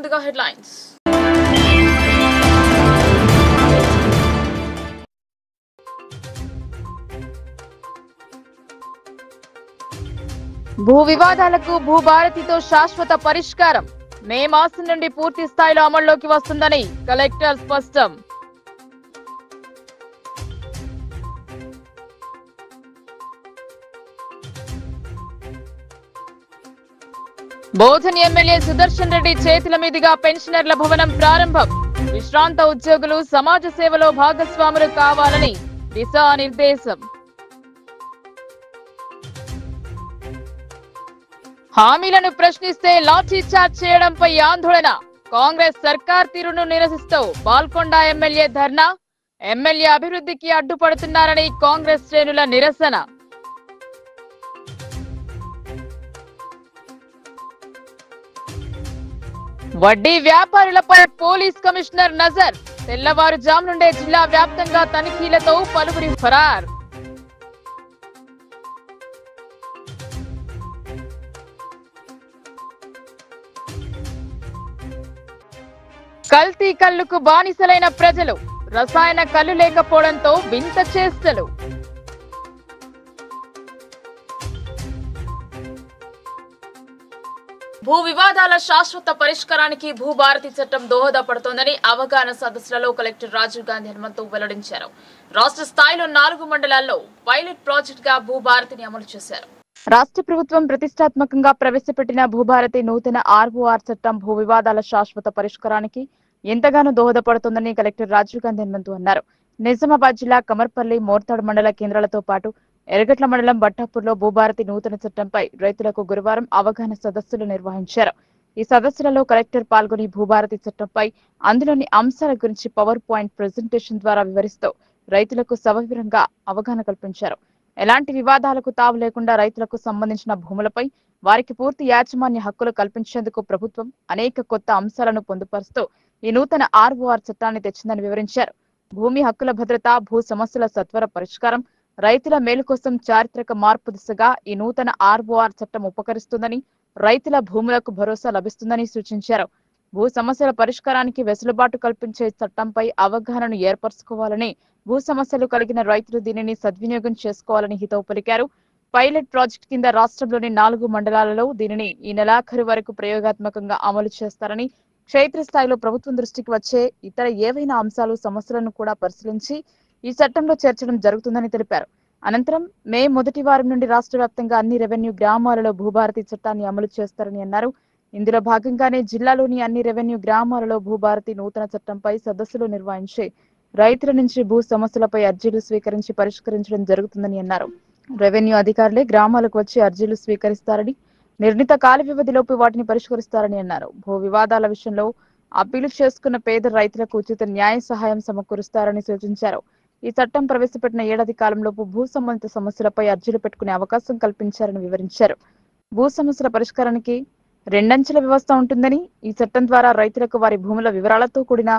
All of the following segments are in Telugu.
ముందుగా హెడ్లైన్స్. భూ వివాదాలకు భూభారతితో శాశ్వత పరిష్కారం మే మాసం నుండి పూర్తి స్థాయిలో అమల్లోకి వస్తుందని కలెక్టర్ స్పష్టం. బోధన్ ఎమ్మెల్యే సుదర్శన్ రెడ్డి చేతుల మీదుగా పెన్షనర్ల భవనం ప్రారంభం. విశ్రాంత ఉద్యోగులు సమాజ సేవలో భాగస్వాములు కావాలని దిశానిర్దేశం. హామీలను ప్రశ్నిస్తే లాఠీ చార్జ్ చేయడంపై ఆందోళన. కాంగ్రెస్ సర్కార్ తీరును నిరసిస్తూ బాల్కొండ ఎమ్మెల్యే ధర్నా. ఎమ్మెల్యే అభివృద్ధికి అడ్డుపడుతున్నారని కాంగ్రెస్ శ్రేణుల నిరసన. వడ్డీ వ్యాపారులపై పోలీస్ కమిషనర్ నజర్. తెల్లవారుజాము నుండే జిల్లా వ్యాప్తంగా తనిఖీలతో పలువురి ఫరార్. కల్తీ కల్లుకు బానిసలైన ప్రజలు. రసాయన కల్లు లేకపోవడంతో వింత చేష్టలు. భూ వివాదాల శాశ్వత పరిష్కారానికి భూభారతి చట్టం దోహదపడుతోందని అవగాహన సదస్సులలో కలెక్టర్ రాజీవ్ గాంధీ హనుమంతు వెల్లడించారు. రాష్ట్ర స్థాయిలో 4 మండలాల్లో పైలట్ ప్రాజెక్ట్ గా భూభారతిని అమలు చేశారు. రాష్ట్ర ప్రభుత్వం ప్రతిష్టాత్మకంగా ప్రవేశపెట్టిన భూభారతి నూతన ROR చట్టం భూ వివాదాల శాశ్వత పరిష్కారానికి ఎంతగానో దోహదపడుతోందని కలెక్టర్ రాజీవ్ గాంధీ హనుమంతు అన్నారు. నిజామాబాద్ జిల్లా కమర్పల్లి, మోర్తాడ్ మండల కేంద్రాలతో పాటు ఎర్రగట్ల మండలం బట్టాపూర్లో భూభారతి నూతన చట్టంపై రైతులకు గురువారం అవగాహన సదస్సులు నిర్వహించారు. ఈ సదస్సులలో కలెక్టర్ పాల్గొని భూభారతి చట్టంపై అందులోని అంశాల గురించి పవర్ పాయింట్ ప్రెజెంటేషన్ ద్వారా వివరిస్తూ రైతులకు సవివరంగా అవగాహన కల్పించారు. ఎలాంటి వివాదాలకు తావు లేకుండా రైతులకు సంబంధించిన భూములపై వారికి పూర్తి యాజమాన్య హక్కులు కల్పించేందుకు ప్రభుత్వం అనేక కొత్త అంశాలను పొందుపరుస్తూ ఈ నూతన ROR చట్టాన్ని తెచ్చిందని వివరించారు. భూమి హక్కుల భద్రత, భూ సమస్యల సత్వర పరిష్కారం, రైతుల మేలు కోసం చారిత్రక మార్పు దిశగా ఈ నూతన ROR చట్టం ఉపకరిస్తుందని, రైతుల భూములకు భరోసా లభిస్తుందని సూచించారు. భూ సమస్యల పరిష్కారానికి వెసులుబాటు కల్పించే చట్టంపై అవగాహనను ఏర్పరచుకోవాలని, భూ సమస్యలు కలిగిన రైతులు దీనిని సద్వినియోగం చేసుకోవాలని హితవు పలికారు. పైలట్ ప్రాజెక్ట్ కింద రాష్ట్రంలోని 4 మండలాలలో దీనిని ఈ నెలాఖరు వరకు ప్రయోగాత్మకంగా అమలు చేస్తారని, క్షేత్రస్థాయిలో ప్రభుత్వం దృష్టికి వచ్చే ఇతర ఏవైనా అంశాలు, సమస్యలను కూడా పరిశీలించి ఈ చట్టంలో చేర్చడం జరుగుతుందని తెలిపారు. అనంతరం మే మొదటి వారం నుండి రాష్ట్ర వ్యాప్తంగా అన్ని రెవెన్యూ గ్రామాలలో భూభారతి చట్టాన్ని అమలు చేస్తారని అన్నారు. ఇందులో భాగంగానే జిల్లాలోని అన్ని రెవెన్యూ గ్రామాలలో భూభారతి నూతన చట్టంపై సదస్సులు నిర్వహించి రైతుల నుంచి భూ సమస్యలపై అర్జీలు స్వీకరించి పరిష్కరించడం జరుగుతుందని అన్నారు. రెవెన్యూ అధికారులే గ్రామాలకు వచ్చి అర్జీలు స్వీకరిస్తారని, నిర్ణీత కాల వ్యవధిలోపు వాటిని పరిష్కరిస్తారని అన్నారు. భూ వివాదాల విషయంలో అప్పీలు చేసుకున్న పేద రైతులకు ఉచిత న్యాయ సహాయం సమకూరుస్తారని సూచించారు. ఈ చట్టం ప్రవేశపెట్టిన ఏడాది కాలంలోపు భూ సంబంధిత సమస్యలపై అర్జీలు పెట్టుకునే అవకాశం కల్పించారని వివరించారు. భూ సమస్యల పరిష్కారానికి 2 అంచెల వ్యవస్థ ఉంటుందని, ఈ చట్టం ద్వారా రైతులకు వారి భూముల వివరాలతో కూడిన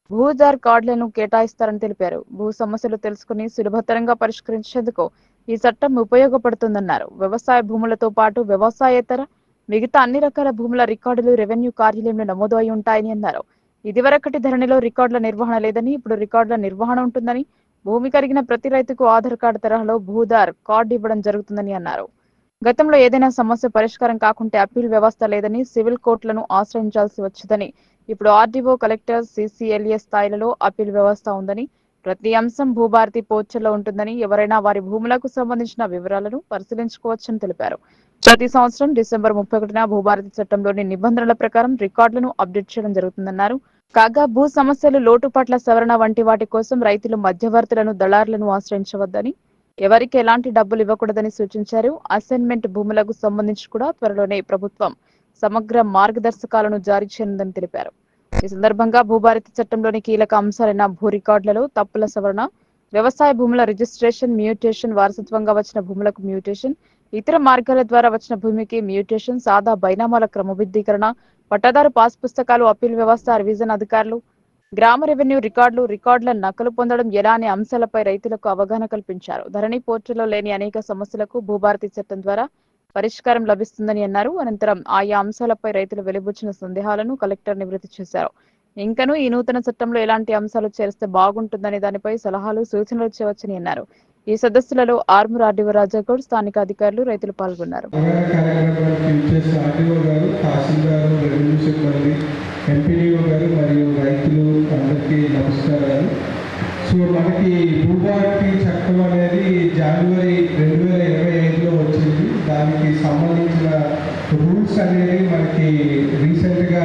భూదార్ కార్డులను కేటాయిస్తారని తెలిపారు. భూ సమస్యలు తెలుసుకుని సులభతరంగా పరిష్కరించేందుకు ఈ చట్టం ఉపయోగపడుతుందన్నారు. వ్యవసాయ భూములతో పాటు వ్యవసాయేతర మిగతా అన్ని రకాల భూముల రికార్డులు రెవెన్యూ కార్యాలయంలో నమోదు అయి ఉంటాయని అన్నారు. ఇదివరకటి ధరణిలో రికార్డుల నిర్వహణ లేదని, ఇప్పుడు రికార్డుల నిర్వహణ ఉంటుందని, భూమి కలిగిన ప్రతి రైతుకు ఆధార్ కార్డు తరహాలో భూదార్ కార్డు ఇవ్వడం జరుగుతుందని అన్నారు. గతంలో ఏదైనా సమస్య పరిష్కారం కాకుంటే అప్పీల్ వ్యవస్థ లేదని, సివిల్ కోర్టులను ఆశ్రయించాల్సి వచ్చేదని, ఇప్పుడు RDO, కలెక్టర్, CCLA స్థాయిలలో అప్పీల్ వ్యవస్థ ఉందని, ప్రతి అంశం భూభారతి పోర్టల్లో ఉంటుందని, ఎవరైనా వారి భూములకు సంబంధించిన వివరాలను పరిశీలించుకోవచ్చని తెలిపారు. ప్రతి సంవత్సరం డిసెంబర్ 31న భూభారతి చట్టంలోని నిబంధనల ప్రకారం రికార్డులను అప్డేట్ చేయడం జరుగుతుందన్నారు. కాగా భూ సమస్యలు, లోటుపాట్ల సవరణ వంటి వాటి కోసం రైతులు మధ్యవర్తులను, దళారులను ఆశ్రయించవద్దని, ఎవరికి ఎలాంటి డబ్బులు ఇవ్వకూడదని సూచించారు. అసైన్మెంట్ భూములకు సంబంధించి కూడా త్వరలోనే ప్రభుత్వం సమగ్ర మార్గదర్శకాలను జారీ చేయనుందని తెలిపారు. ఈ సందర్భంగా భూభారతి చట్టంలోని కీలక అంశాలైన భూ రికార్డులలో తప్పుల సవరణ, వ్యవసాయ భూముల రిజిస్ట్రేషన్, మ్యూటేషన్, వారసత్వంగా వచ్చిన భూములకు మ్యూటేషన్, ఇతర మార్గాల ద్వారా వచ్చిన భూమికి మ్యూటేషన్, సాదా బైనామాల క్రమబద్ధీకరణ, పట్టాదారు పాస్ పుస్తకాలు, అప్పీల్ వ్యవస్థ, రివిజన్ అధికారులు, గ్రామ రెవెన్యూ రికార్డుల నకలు పొందడం ఎలా అనే అంశాలపై రైతులకు అవగాహన కల్పించారు. ధరణి పోర్టల్లో లేని అనేక సమస్యలకు భూభారతి చట్టం ద్వారా పరిష్కారం లభిస్తుందని అన్నారు. అనంతరం ఆయా అంశాలపై రైతులు వెలిబుచ్చిన సందేహాలను కలెక్టర్ నివృత్తి చేశారు. ఇంకనూ ఈ నూతన చట్టంలో ఎలాంటి అంశాలు చేరిస్తే బాగుంటుందనే దానిపై సలహాలు సూచనలు చేయవచ్చని అన్నారు. ఈ సదస్సులలో ఆర్మూర్ ఆర్డీఓ రాజాగౌడ్, స్థానిక అధికారులు, రైతులు పాల్గొన్నారు. సో మనకి భూభారతి చట్టం అనేది జనవరి 2025లో వచ్చింది. దానికి సంబంధించిన రూల్స్ అనేది మనకి రీసెంట్గా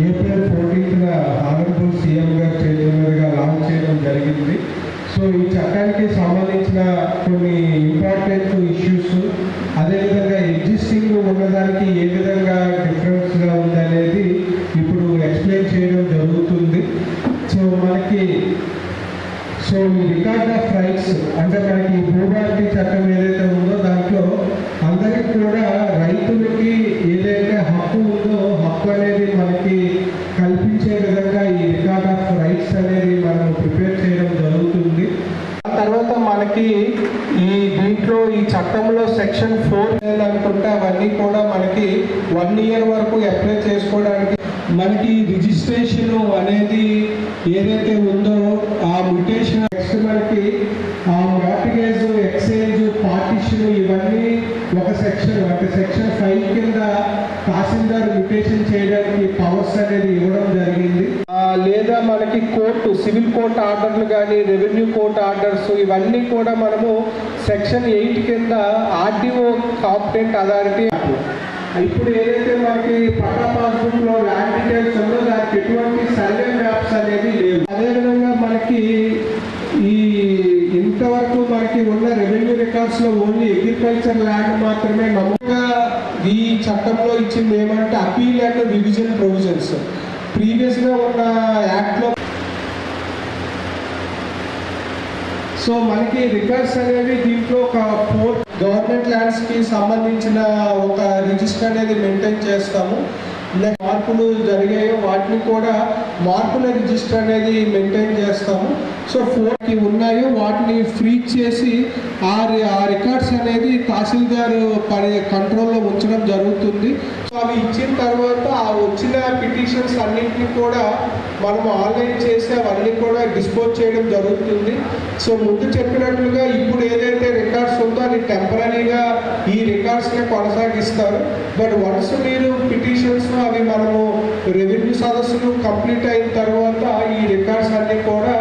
ఏప్రిల్ 14న హానరబుల్ సీఎం గారు చేతుల మీదుగా లాంచ్ చేయడం జరిగింది. సో ఈ చట్టానికి సంబంధించిన కొన్ని ఇంపార్టెంట్ ఇష్యూస్, అదేవిధంగా ఎగ్జిస్టింగ్ ఉన్నదానికి ఏ విధంగా డిఫరెన్స్గా ఉందనేది ఇప్పుడు ఎక్స్ప్లెయిన్ చేయడం జరుగుతుంది. సో ఈ రికార్డ్ ఆఫ్ రైట్స్ అంటే మనకి భూభారతి చట్టం ఏదైతే ఉందో దాంట్లో అందరికీ కూడా రైతులకి ఏదైతే హక్కు ఉందో హక్కు అనేది మనకి కల్పించే విధంగా ఈ రికార్డ్ ఆఫ్ రైట్స్ అనేది మనం ప్రిపేర్ చేయడం జరుగుతుంది. ఆ తర్వాత మనకి దీంట్లో ఈ చట్టంలో సెక్షన్ 4 అనుకుంటే అవన్నీ కూడా మనకి 1 year వరకు అప్లై చేసుకోవడానికి మనకి రిజిస్ట్రేషన్ అనేది ఏదైతే ఉందో ఆ మ్యుటేషన్ నెక్స్ట్ మనకి ఆ మార్టిగేజ్, ఎక్స్చేంజ్, పార్టిషన్ ఇవన్నీ ఒక సెక్షన్ అంటే సెక్షన్ 5 కింద తహసీల్దార్ మ్యుటేషన్ చేయడానికి పవర్స్ అనేది ఇవ్వడం జరిగింది. లేదా మనకి కోర్టు, సివిల్ కోర్టు ఆర్డర్లు కానీ రెవెన్యూ కోర్టు ఆర్డర్స్ ఇవన్నీ కూడా మనము సెక్షన్ 8 కింద ఆర్డీఓ కాంపిటెంట్ అథారిటీ. ఇప్పుడు ఏదైతే మనకి పట్టా పాస్బుక్లో ల్యాండ్ డీటెయిల్స్ ఉందో దానికి ఎటువంటి సర్వే మ్యాప్స్ అనేది లేవు. అదేవిధంగా మనకి ఇంతవరకు మనకి ఉన్న రెవెన్యూ రికార్డ్స్లో ఓన్లీ అగ్రికల్చర్ ల్యాండ్ మాత్రమే నమ్మకంగా ఈ చట్టంలో ఇచ్చింది ఏమంటే అపీల్ అండ్ రివిజన్ ప్రొవిజన్స్. ప్రీవియస్గా ఉన్న యాక్ట్లో సో మనకి రికార్డ్స్ అనేవి దీంట్లో ఒక 4 గవర్నమెంట్ ల్యాండ్స్కి సంబంధించిన ఒక రిజిస్టర్ అనేది మెయింటైన్ చేస్తాము. మార్పులు జరిగాయో వాటిని కూడా మార్పుల రిజిస్టర్ అనేది మెయింటైన్ చేస్తాము. సో 4కి ఉన్నాయో వాటిని ఫ్రీజ్ చేసి ఆ రికార్డ్స్ అనేది తహసీల్దార్ కంట్రోల్లో ఉంచడం జరుగుతుంది. సో అవి ఇచ్చిన తర్వాత ఆ వచ్చిన పిటిషన్స్ అన్నింటినీ కూడా మనం ఆన్లైన్ చేసి అవన్నీ కూడా డిస్పోజ్ చేయడం జరుగుతుంది. సో ముందు చెప్పినట్లుగా ఇప్పుడు ఏదైతే రికార్డ్స్ ఉందో అది టెంపరీగా ఈ రికార్డ్స్ని కొనసాగిస్తారు. బట్ వన్స్ మీరు పిటిషన్స్ అవి మనము రెవెన్యూ సదస్సులు కంప్లీట్ అయిన తర్వాత ఈ రికార్డ్స్ అన్నీ కూడా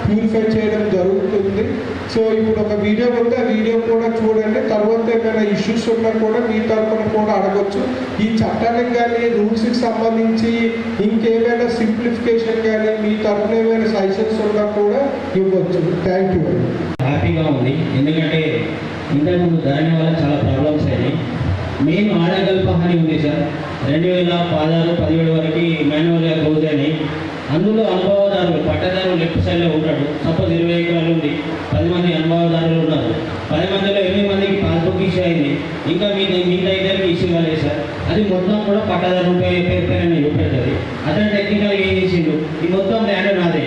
ప్యూరిఫై చేయడం జరుగుతుంది. సో ఇప్పుడు ఒక వీడియో ఉంది, ఆ వీడియో కూడా చూడండి. తర్వాత ఏమైనా ఇష్యూస్ ఉన్నా కూడా మీ తరఫున కూడా అడగచ్చు. ఈ చట్టానికి కానీ రూల్స్కి సంబంధించి ఇంకేమైనా సింప్లిఫికేషన్ కానీ మీ తరఫున ఏమైనా సజెషన్స్ ఉన్నా కూడా ఇవ్వచ్చు. Thank you. హ్యాపీగా ఉంది, ఎందుకంటే ఇంతకుముందు ధరణి వల్ల చాలా ప్రాబ్లమ్స్ అయినాయి. మెయిన్ ఆడగల్ప హాని ఉంది సార్. 2016-17 వరకు మాన్యువల్గా క్లోజ్ అయినాయి. అందులో అనుభవదారులు, పట్టదారులు లెఫ్ట్ సైడ్లో ఉంటాడు. సపోజ్ 20 ఎకరాలు ఉంది, 10 మంది అనుభవదారులు ఉన్నారు. 10 మందిలో 8 మందికి పాస్బుక్ ఇష్యూ అయింది. ఇంకా మిగతా ఇద్దరికి ఇష్యూ కాలేదు సార్. అది మొత్తం కూడా పట్టదారు పేరు పైన చూపెడుతుంది. అతను టెక్నికల్గా ఏం చేసిండు, ఈ మొత్తం ల్యాండ్ నాదే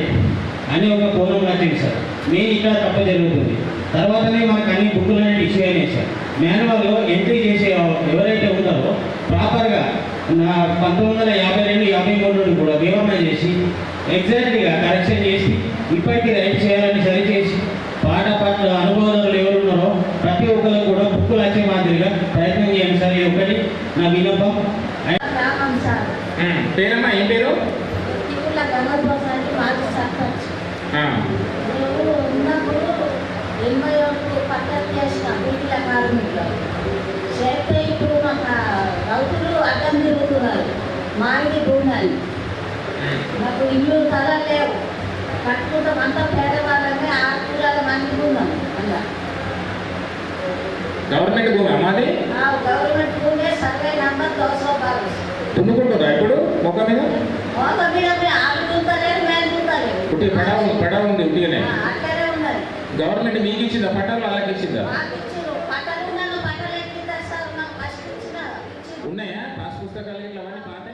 అని ఒక కోణం నచ్చింది సార్. మెయిన్ ఇక్కడ తప్పు జరుగుతుంది. తర్వాతనే మనకు అన్ని బుక్కులు అనేది ఇష్యూ అయినాయి సార్. మాన్యువల్లో ఎంట్రీ చేసే ఎవరైతే ఉంటారో ప్రాపర్గా 1952-53 కూడా వివరణ చేసి ఎగ్జాక్ట్గా కరెక్షన్ చేసి ఇప్పటికీ రైట్ చేయాలని సరిచేసి పాట అనుభవాలు ఎవరున్నారో ప్రతి ఒక్కరు కూడా బుక్కులు వచ్చే మాదిరిగా ప్రయత్నం చేయండి సార్. ఇది ఒకటి నా విన్నపం. పేరమ్మా, ఏం పేరు? ఇప్పుడు మాకు రైతులు అడ్డం తిరుగుతున్నారు. మామిడి భూములు మాకు ఇల్లు స్థలాలు లేవు, కట్టుకుంటాం. అంతా పేదవాళ్ళమే, 6 మంది ఉన్నాం. అలా గవర్నమెంట్ భూమి అమ్మాది? గవర్నమెంట్ భూమి, సర్వే నంబర్ 912. దున్నుకుంటుందా ఇప్పుడు మొక్క మీద? మొక్క మీద ఆలు దుంతలేదు, మేము దుంతలేదు. పటా ఉంది ఉట్టిగానే. అక్కడే ఉన్నది. గవర్నమెంట్ మీకు ఇచ్చిందా పట్టాలు? అలాగే ఇచ్చిందా? ఉన్నాయా పాస్ పుస్తకాలు అవన్నీ పాతే?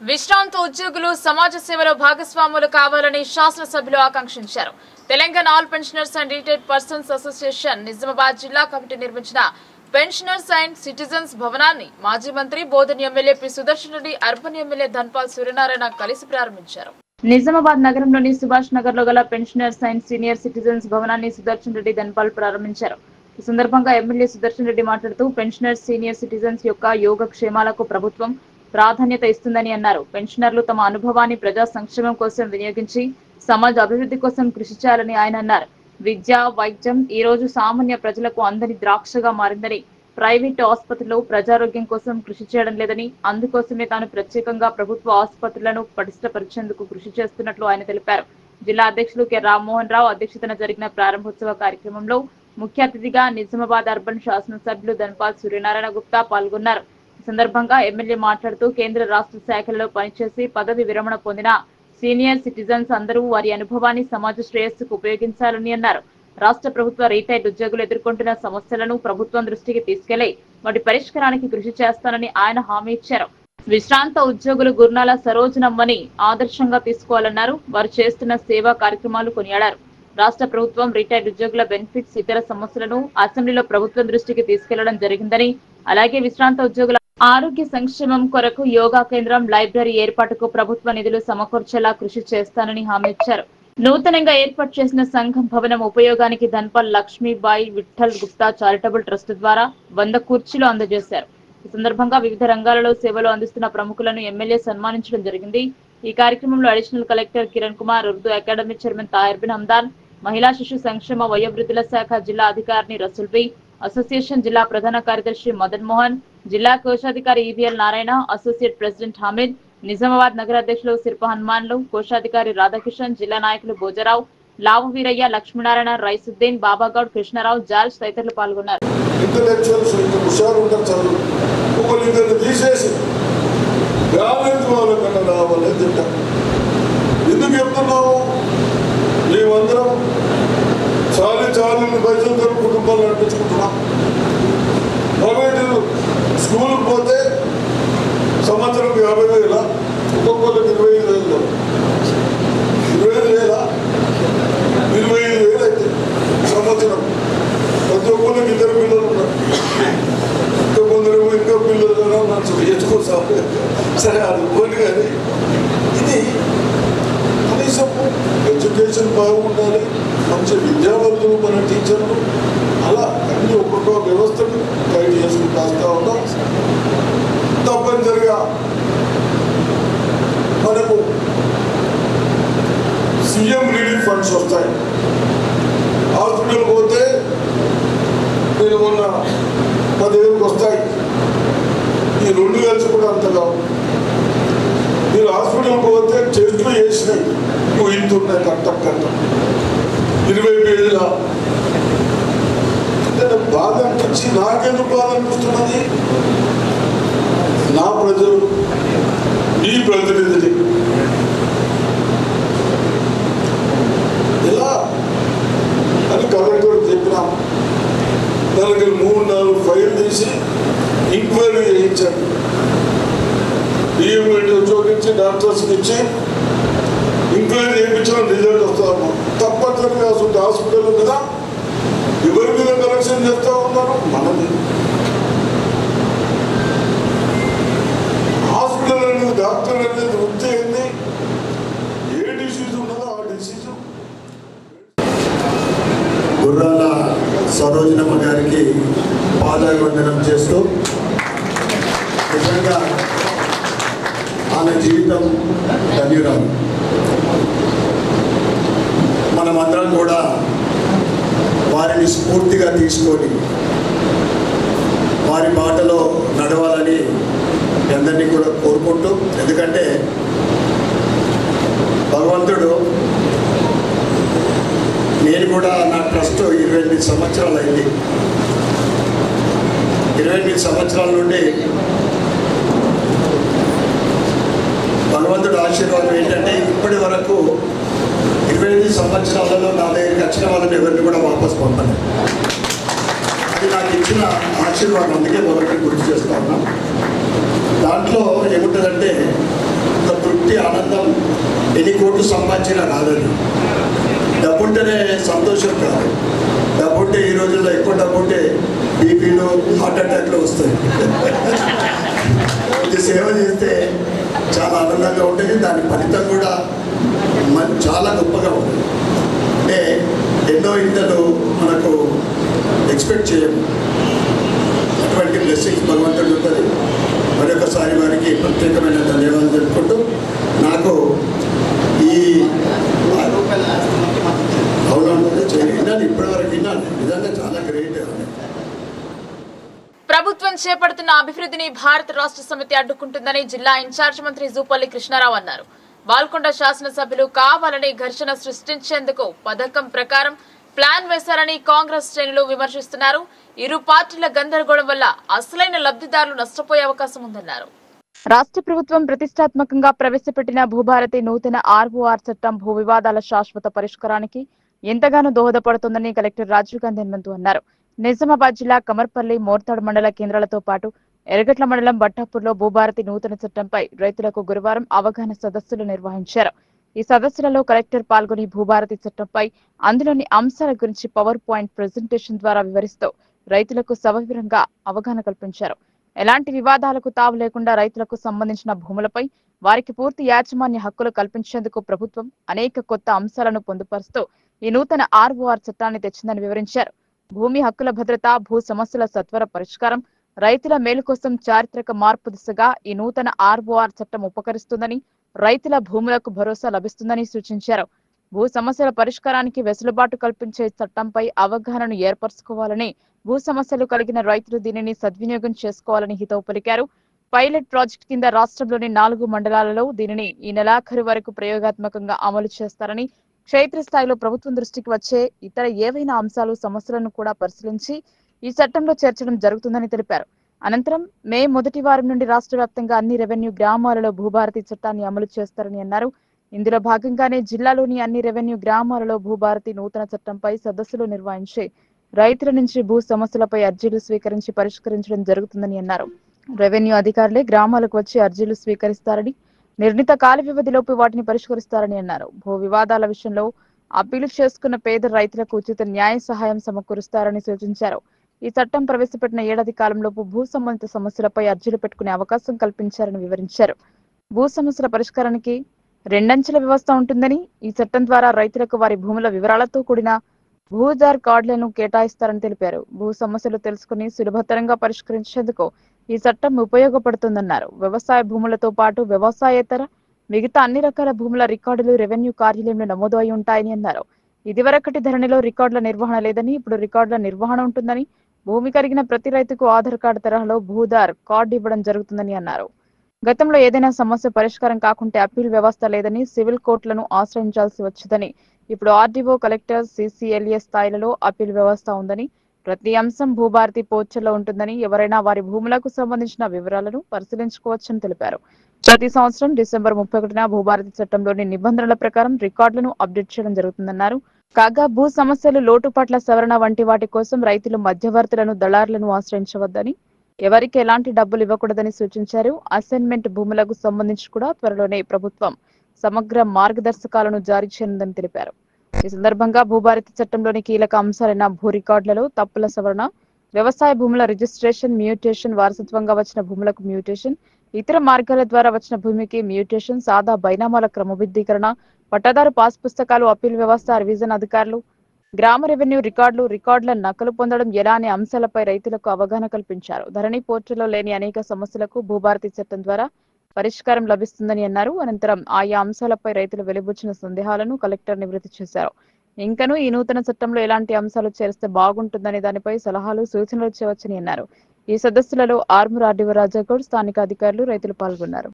విశ్రాంత ఉద్యోగులు సమాజ సేవలో భాగస్వాములు కావాలని శాసనసభ్యులు ఆకాంక్షించారు. Telangana all pensioners and retired persons association Nizamabad జిల్లా కమిటీ నిర్మించిన పెన్షనర్స్ అండ్ సిటిజన్స్ భవనాన్ని మాజీ మంత్రి Bodhan MLA P Sudarshan Reddy, urban MLA Dhanpal Suryanarayana కలిసి ప్రారంభించారు. నిజామాబాద్ నగరంలోని సుభాష్ నగర్ లో గల పెన్షనర్స్ అండ్ సీనియర్ సిటిజన్స్ భవనాన్ని సుదర్శన్ రెడ్డి, ధన్పాల్ ప్రారంభించారు. ఈ సందర్భంగా ఎమ్మెల్యే సుదర్శన్ రెడ్డి మాట్లాడుతూ పెన్షనర్స్, సీనియర్ సిటిజన్స్ యొక్క యోగక్షేమాలకు ప్రభుత్వం ప్రాధాన్యత ఇస్తుందని అన్నారు. పెన్షనర్లు తమ అనుభవాన్ని ప్రజా సంక్షేమం కోసం వినియోగించి సమాజ అభివృద్ధి కోసం కృషి చేయాలని ఆయన అన్నారు. విద్య, వైద్యం ఈ రోజు సామాన్య ప్రజలకు అందని ద్రాక్షగా మారిందని, ప్రైవేటు ఆసుపత్రులు ప్రజారోగ్యం కోసం కృషి చేయడం లేదని, అందుకోసమే తాను ప్రత్యేకంగా ప్రభుత్వ ఆసుపత్రులను పటిష్టపరిచేందుకు కృషి చేస్తున్నట్లు ఆయన తెలిపారు. జిల్లా అధ్యక్షులు కె రామ్మోహన్ రావు అధ్యక్షతన జరిగిన ప్రారంభోత్సవ కార్యక్రమంలో ముఖ్య అతిథిగా నిజామాబాద్ అర్బన్ శాసనసభ్యులు ధన్పాల్ సూర్యనారాయణ గుప్తా పాల్గొన్నారు. ఈ సందర్భంగా ఎమ్మెల్యే మాట్లాడుతూ కేంద్ర రాష్ట్ర శాఖలలో పనిచేసి పదవి విరమణ పొందిన సీనియర్ సిటిజన్స్ అందరూ వారి అనుభవాన్ని సమాజ శ్రేయస్సుకు ఉపయోగించాలని అన్నారు. రాష్ట్ర ప్రభుత్వ రిటైర్డ్ ఉద్యోగులు ఎదుర్కొంటున్న సమస్యలను ప్రభుత్వం దృష్టికి తీసుకెళ్లి వాటి పరిష్కారానికి కృషి చేస్తానని ఆయన హామీ ఇచ్చారు. విశ్రాంత ఉద్యోగులు గుర్నాల సరోజనమ్మని ఆదర్శంగా తీసుకోవాలన్నారు. వారు చేస్తున్న సేవా కార్యక్రమాలు కొనియాడారు. రాష్ట్ర ప్రభుత్వం రిటైర్డ్ ఉద్యోగుల బెనిఫిట్స్, ఇతర సమస్యలను అసెంబ్లీలో ప్రభుత్వం దృష్టికి తీసుకెళ్లడం జరిగిందని, అలాగే విశ్రాంత ఉద్యోగుల ఆరోగ్య సంక్షేమం కొరకు యోగా కేంద్రం, లైబ్రరీ ఏర్పాటుకు ప్రభుత్వ నిధులు సమకూర్చేలా కృషి చేస్తానని హామీ ఇచ్చారు. నూతనంగా ఏర్పాటు చేసిన సంఘం భవనం ఉపయోగానికి ధన్పాల్ లక్ష్మీబాయి విఠల్ గుప్తా చారిటబుల్ ట్రస్ట్ ద్వారా 100 కుర్చీలు అందజేశారు. ఈ సందర్భంగా వివిధ రంగాలలో సేవలు అందిస్తున్న ప్రముఖులను ఎమ్మెల్యే సన్మానించడం జరిగింది. ఈ కార్యక్రమంలో additional collector Kiran Kumar, Urdu academy chairman Tahir bin Hamdan, మహిళా శిశు సంక్షేమ వయోవృద్ధుల శాఖ జిల్లా అధికారిని రసూల్బీ, అసోసియేషన్ జిల్లా ప్రధాన కార్యదర్శి మదన్ మోహన్, జిల్లా కోశాధికారి ఈవీఎల్ నారాయణ, అసోసియేట్ ప్రెసిడెంట్ హమీద్, నిజామాబాద్ నగర అధ్యక్షులు శిల్ప హనుమాన్లు, కోశాధికారి రాధాకిషన్, జిల్లా నాయకులు భోజరావు, లావు వీరయ్య, లక్ష్మీనారాయణ, రైసుద్దీన్, బాబాగౌడ్, కృష్ణారావు, జార్జ్ తదితరులు పాల్గొన్నారు. స్కూల్కి పోతే సంవత్సరం 50,000, ఒక్కొక్కరికి 25,000, 25,000, 25,000 అయితే సంవత్సరం. ప్రతి ఒక్కరికి 2 పిల్లలు ఉన్నారు. ఇంకా కొందరు ఇంకా పిల్లలు కదా నాకు ఎత్తుకోసారి సరే అది పోయి. కానీ ఇది కనీసం ఎడ్యుకేషన్ బాగుండాలి, మంచి విద్యావంతులు మన టీచర్లు, అలా అన్ని ఒక్కొక్క వ్యవస్థను గైడ్ చేసుకుంటూ వస్తూ ఉన్నాం. తప్పనిసరిగా మనకు సీఎం రిలీఫ్ ఫండ్స్ వస్తాయి. హాస్పిటల్ పోతే నేను మొన్న 10,000 వస్తాయి. ఈ 2 కలిసి కూడా అంతగా. మీరు హాస్పిటల్కి పోతే టెస్టులు చేసినాయి, నువ్వు ఇంత ఉన్నాయి కట్ట 20 పేజీల. అంటే బాధ అనిపించి, నాకెందుకు బాధ అనిపిస్తున్నది, నా ప్రజలు, నీ ప్రతినిధిని ఎలా అని కలెక్టర్ చెప్పినాం. దానికి 3-4 ఫైల్ తీసి ఎంక్వైరీ చేయించాను. డిఎంఎడ్ ఉద్యోగించి డాక్టర్స్కి ఇచ్చి ఎంక్వైరీ చేయించిన రిజల్ట్ వస్తాము. తప్పనిసరిగా అసలు హాస్పిటల్ కదా ఎవరి మీద కలెక్షన్ చేస్తూ ఉన్నారు, మనది. హాస్పిటల్ అనేది, డాక్టర్ అనేది వృత్తి ఏంది, ఏ డిసీజ్ ఉన్నదో ఆ డిసీజ్. గుర్రాల సరోజనమ్మ గారికి పాదాభివందనం చేస్తూ, నిజంగా ఆమె జీవితం ధన్యురాలు. మనమందరం కూడా వారిని స్ఫూర్తిగా తీసుకొని వారి బాటలో నడవాలని అందరినీ కూడా కోరుకుంటూ, ఎందుకంటే భగవంతుడు, నేను కూడా నా ట్రస్ట్ 28 సంవత్సరాలు అయింది. 28 సంవత్సరాల నుండి భగవంతుడు ఆశీర్వాదం ఏంటంటే ఇప్పటి వరకు 28 సంవత్సరాలలో నా దగ్గరికి వచ్చిన వాళ్ళని ఎవరిని కూడా వాపసు పంపలేదు. అది నాకు ఇచ్చిన ఆశీర్వాదం, అందుకే మొదటి గుర్తు చేస్తా ఉన్నాం. దాంట్లో ఏముంటుందంటే ఒక తృప్తి, ఆనందం ఎన్ని కోట్లు సంపాదించినా రాదని. డబ్బుంటేనే సంతోషం కాదు. డబ్బుంటే ఈ రోజుల్లో ఎక్కువ డబ్బుంటే బీపీలు, హార్ట్ అటాక్లు వస్తాయి. ఇది సేవ చేస్తే చాలా ఆనందంగా ఉంటుంది. దాని ఫలితం కూడా చాలా గొప్పగా ఉంటుంది. అంటే ఎన్నో ఇంతలు మనకు ఎక్స్పెక్ట్ చేయము. అటువంటి బ్లెస్సింగ్స్ భగవంతుడు ఉంటుంది. మరొకసారి వారికి ప్రత్యేకమైన ధన్యవాదాలు తెలుపుకుంటూ నాకు ఈ అవునంటే ఇప్పటివరకు విన్నాను. నిజంగా చాలా గ్రేట్. ప్రభుత్వం చేపడుతున్న అభివృద్ధిని భారత రాష్ట్ర సమితి అడ్డుకుంటుందని జిల్లా ఇన్ఛార్జ్ మంత్రి జూపల్లి కృష్ణారావు అన్నారు. బాల్కొండ శాసనసభ్యులు కావాలని ఘర్షణ సృష్టించేందుకు పథకం ప్రకారం ప్లాన్ వేశారని కాంగ్రెస్ శ్రేణులు విమర్శిస్తున్నారు. ఇరు పార్టీల గందరగోళం వల్ల అసలైన లబ్ధిదారులు నష్టపోయే అవకాశం ఉందన్నారు. రాష్ట్ర ప్రభుత్వం ప్రతిష్టాత్మకంగా ప్రవేశపెట్టిన భూభారతి నూతన ఆర్ఓఆర్ చట్టం భూ వివాదాల శాశ్వత పరిష్కారానికి ఎంతగానో దోహదపడుతుందని కలెక్టర్ రాజీవ్ గాంధీ హనుమంతు అన్నారు. నిజామాబాద్ జిల్లా కమర్పల్లి, మోర్తాడు మండల కేంద్రాలతో పాటు ఎర్రగట్ల మండలం బట్టాపూర్లో భూభారతి నూతన చట్టంపై రైతులకు గురువారం అవగాహన సదస్సులు నిర్వహించారు. ఈ సదస్సులలో కలెక్టర్ పాల్గొని భూభారతి చట్టంపై అందులోని అంశాల గురించి పవర్ పాయింట్ ప్రెజెంటేషన్ ద్వారా వివరిస్తూ రైతులకు సవివరంగా అవగాహన కల్పించారు. ఎలాంటి వివాదాలకు తావు లేకుండా రైతులకు సంబంధించిన భూములపై వారికి పూర్తి యాజమాన్య హక్కులు కల్పించేందుకు ప్రభుత్వం అనేక కొత్త అంశాలను పొందుపరుస్తూ ఈ నూతన ఆర్ఓఆర్ చట్టాన్ని తెచ్చిందని వివరించారు. భూమి హక్కుల భద్రత, భూ సమస్యల సత్వర పరిష్కారం, రైతుల మేలు కోసం చారిత్రక మార్పు దిశగా ఈ నూతన ఆర్ఓఆర్ చట్టం ఉపకరిస్తుందని, రైతుల భూములకు భరోసా లభిస్తుందని సూచించారు. భూ సమస్యల పరిష్కారానికి వెసులుబాటు కల్పించే చట్టంపై అవగాహనను ఏర్పరచుకోవాలని, భూ సమస్యలు కలిగిన రైతులు దీనిని సద్వినియోగం చేసుకోవాలని హితవు పలికారు. పైలట్ ప్రాజెక్టు కింద రాష్ట్రంలోని 4 మండలాలలో దీనిని ఈ నెలాఖరు వరకు ప్రయోగాత్మకంగా అమలు చేస్తారని, క్షేత్రస్థాయిలో ప్రభుత్వం దృష్టికి వచ్చే ఇతర ఏవైనా అంశాలు, సమస్యలను కూడా పరిశీలించి ఈ చట్టంలో చేర్చడం జరుగుతుందని తెలిపారు. అనంతరం మే 1వ వారం నుండి రాష్ట్ర వ్యాప్తంగా అన్ని రెవెన్యూ గ్రామాలలో భూభారతి చట్టాన్ని అమలు చేస్తారని అన్నారు. ఇందులో భాగంగానే జిల్లాలోని అన్ని రెవెన్యూ గ్రామాలలో భూభారతి నూతన చట్టంపై సదస్సులు నిర్వహించి రైతుల నుంచి భూ సమస్యలపై అర్జీలు స్వీకరించి పరిష్కరించడం జరుగుతుందని అన్నారు. రెవెన్యూ అధికారులే గ్రామాలకు వచ్చి అర్జీలు స్వీకరిస్తారని, నిర్ణీత కాల వ్యవధిలోపు వాటిని పరిష్కరిస్తారని అన్నారు. భూ వివాదాల విషయంలో అప్పీలు చేసుకున్న పేద రైతులకు ఉచిత న్యాయ సహాయం సమకూరుస్తారని సూచించారు. ఈ చట్టం ప్రవేశపెట్టిన ఏడాది కాలంలోపు భూ సంబంధిత సమస్యలపై అర్జీలు పెట్టుకునే అవకాశం కల్పించారని వివరించారు. భూ సమస్యల పరిష్కారానికి 2 అంచెల వ్యవస్థ ఉంటుందని, ఈ చట్టం ద్వారా రైతులకు వారి భూముల వివరాలతో కూడిన భూదార్ కార్డులను కేటాయిస్తారని తెలిపారు. భూ సమస్యలు తెలుసుకుని సులభతరంగా పరిష్కరించేందుకు ఈ చట్టం ఉపయోగపడుతుందన్నారు. వ్యవసాయ భూములతో పాటు వ్యవసాయేతర మిగతా అన్ని రకాల భూముల రికార్డులు రెవెన్యూ కార్యాలయంలో నమోదు అయి ఉంటాయని అన్నారు. ఇదివరకటి ధరణిలో రికార్డుల నిర్వహణ లేదని, ఇప్పుడు రికార్డుల నిర్వహణ ఉంటుందని, భూమి కలిగిన ప్రతి రైతుకు ఆధార్ కార్డు తరహాలో భూదార్ కార్డు ఇవ్వడం జరుగుతుందని అన్నారు. గతంలో ఏదైనా సమస్య పరిష్కారం కాకుంటే అప్పీల్ వ్యవస్థ లేదని, సివిల్ కోర్టులను ఆశ్రయించాల్సి వచ్చేదని, ఇప్పుడు ఆర్డీఓ, కలెక్టర్, CCLA స్థాయిలలో అప్పీల్ వ్యవస్థ ఉందని, ప్రతి అంశం భూభారతి పోర్టల్లో ఉంటుందని, ఎవరైనా వారి భూములకు సంబంధించిన వివరాలను పరిశీలించుకోవచ్చని తెలిపారు. ప్రతి సంవత్సరం డిసెంబర్ 31న భూభారతి చట్టంలోని నిబంధనల ప్రకారం రికార్డులను అప్డేట్ చేయడం జరుగుతుందన్నారు. కాగా భూ సమస్యలు, లోటుపాట్ల సవరణ వంటి వాటి కోసం రైతులు మధ్యవర్తులను, దళారులను ఆశ్రయించవద్దని, ఎవరికి ఎలాంటి డబ్బులు ఇవ్వకూడదని సూచించారు. అసైన్మెంట్ భూములకు సంబంధించి కూడా త్వరలోనే ప్రభుత్వం సమగ్ర మార్గదర్శకాలను జారీ చేయనుందని తెలిపారు. ఈ సందర్భంగా భూభారతి చట్టంలోని కీలక అంశాలైన భూ రికార్డులలో తప్పుల సవరణ, వ్యవసాయ భూముల రిజిస్ట్రేషన్, మ్యూటేషన్, వారసత్వంగా వచ్చిన భూములకు మ్యూటేషన్, ఇతర మార్గాల ద్వారా వచ్చిన భూమికి మ్యూటేషన్, సాదా బైనామాల క్రమబద్ధీకరణ, పట్టాదారు పాస్ పుస్తకాలు, అప్పీల్ వ్యవస్థ, రివిజన్ అధికారులు, గ్రామ రెవెన్యూ రికార్డుల నకలు పొందడం ఎలా అనే అంశాలపై రైతులకు అవగాహన కల్పించారు. ధరణి పోర్టల్లో లేని అనేక సమస్యలకు భూభారతి చట్టం ద్వారా పరిష్కారం లభిస్తుందని అన్నారు. అనంతరం ఆయా అంశాలపై రైతులు వెలిబుచ్చిన సందేహాలను కలెక్టర్ నివృత్తి చేశారు. ఇంకనూ ఈ నూతన చట్టంలో ఎలాంటి అంశాలు చేరిస్తే బాగుంటుందనే దానిపై సలహాలు, సూచనలు చేయవచ్చని అన్నారు. ఈ సదస్సులలో ఆర్మూర్ ఆర్డీఓ రాజాగౌడ్, స్థానిక అధికారులు, రైతులు పాల్గొన్నారు.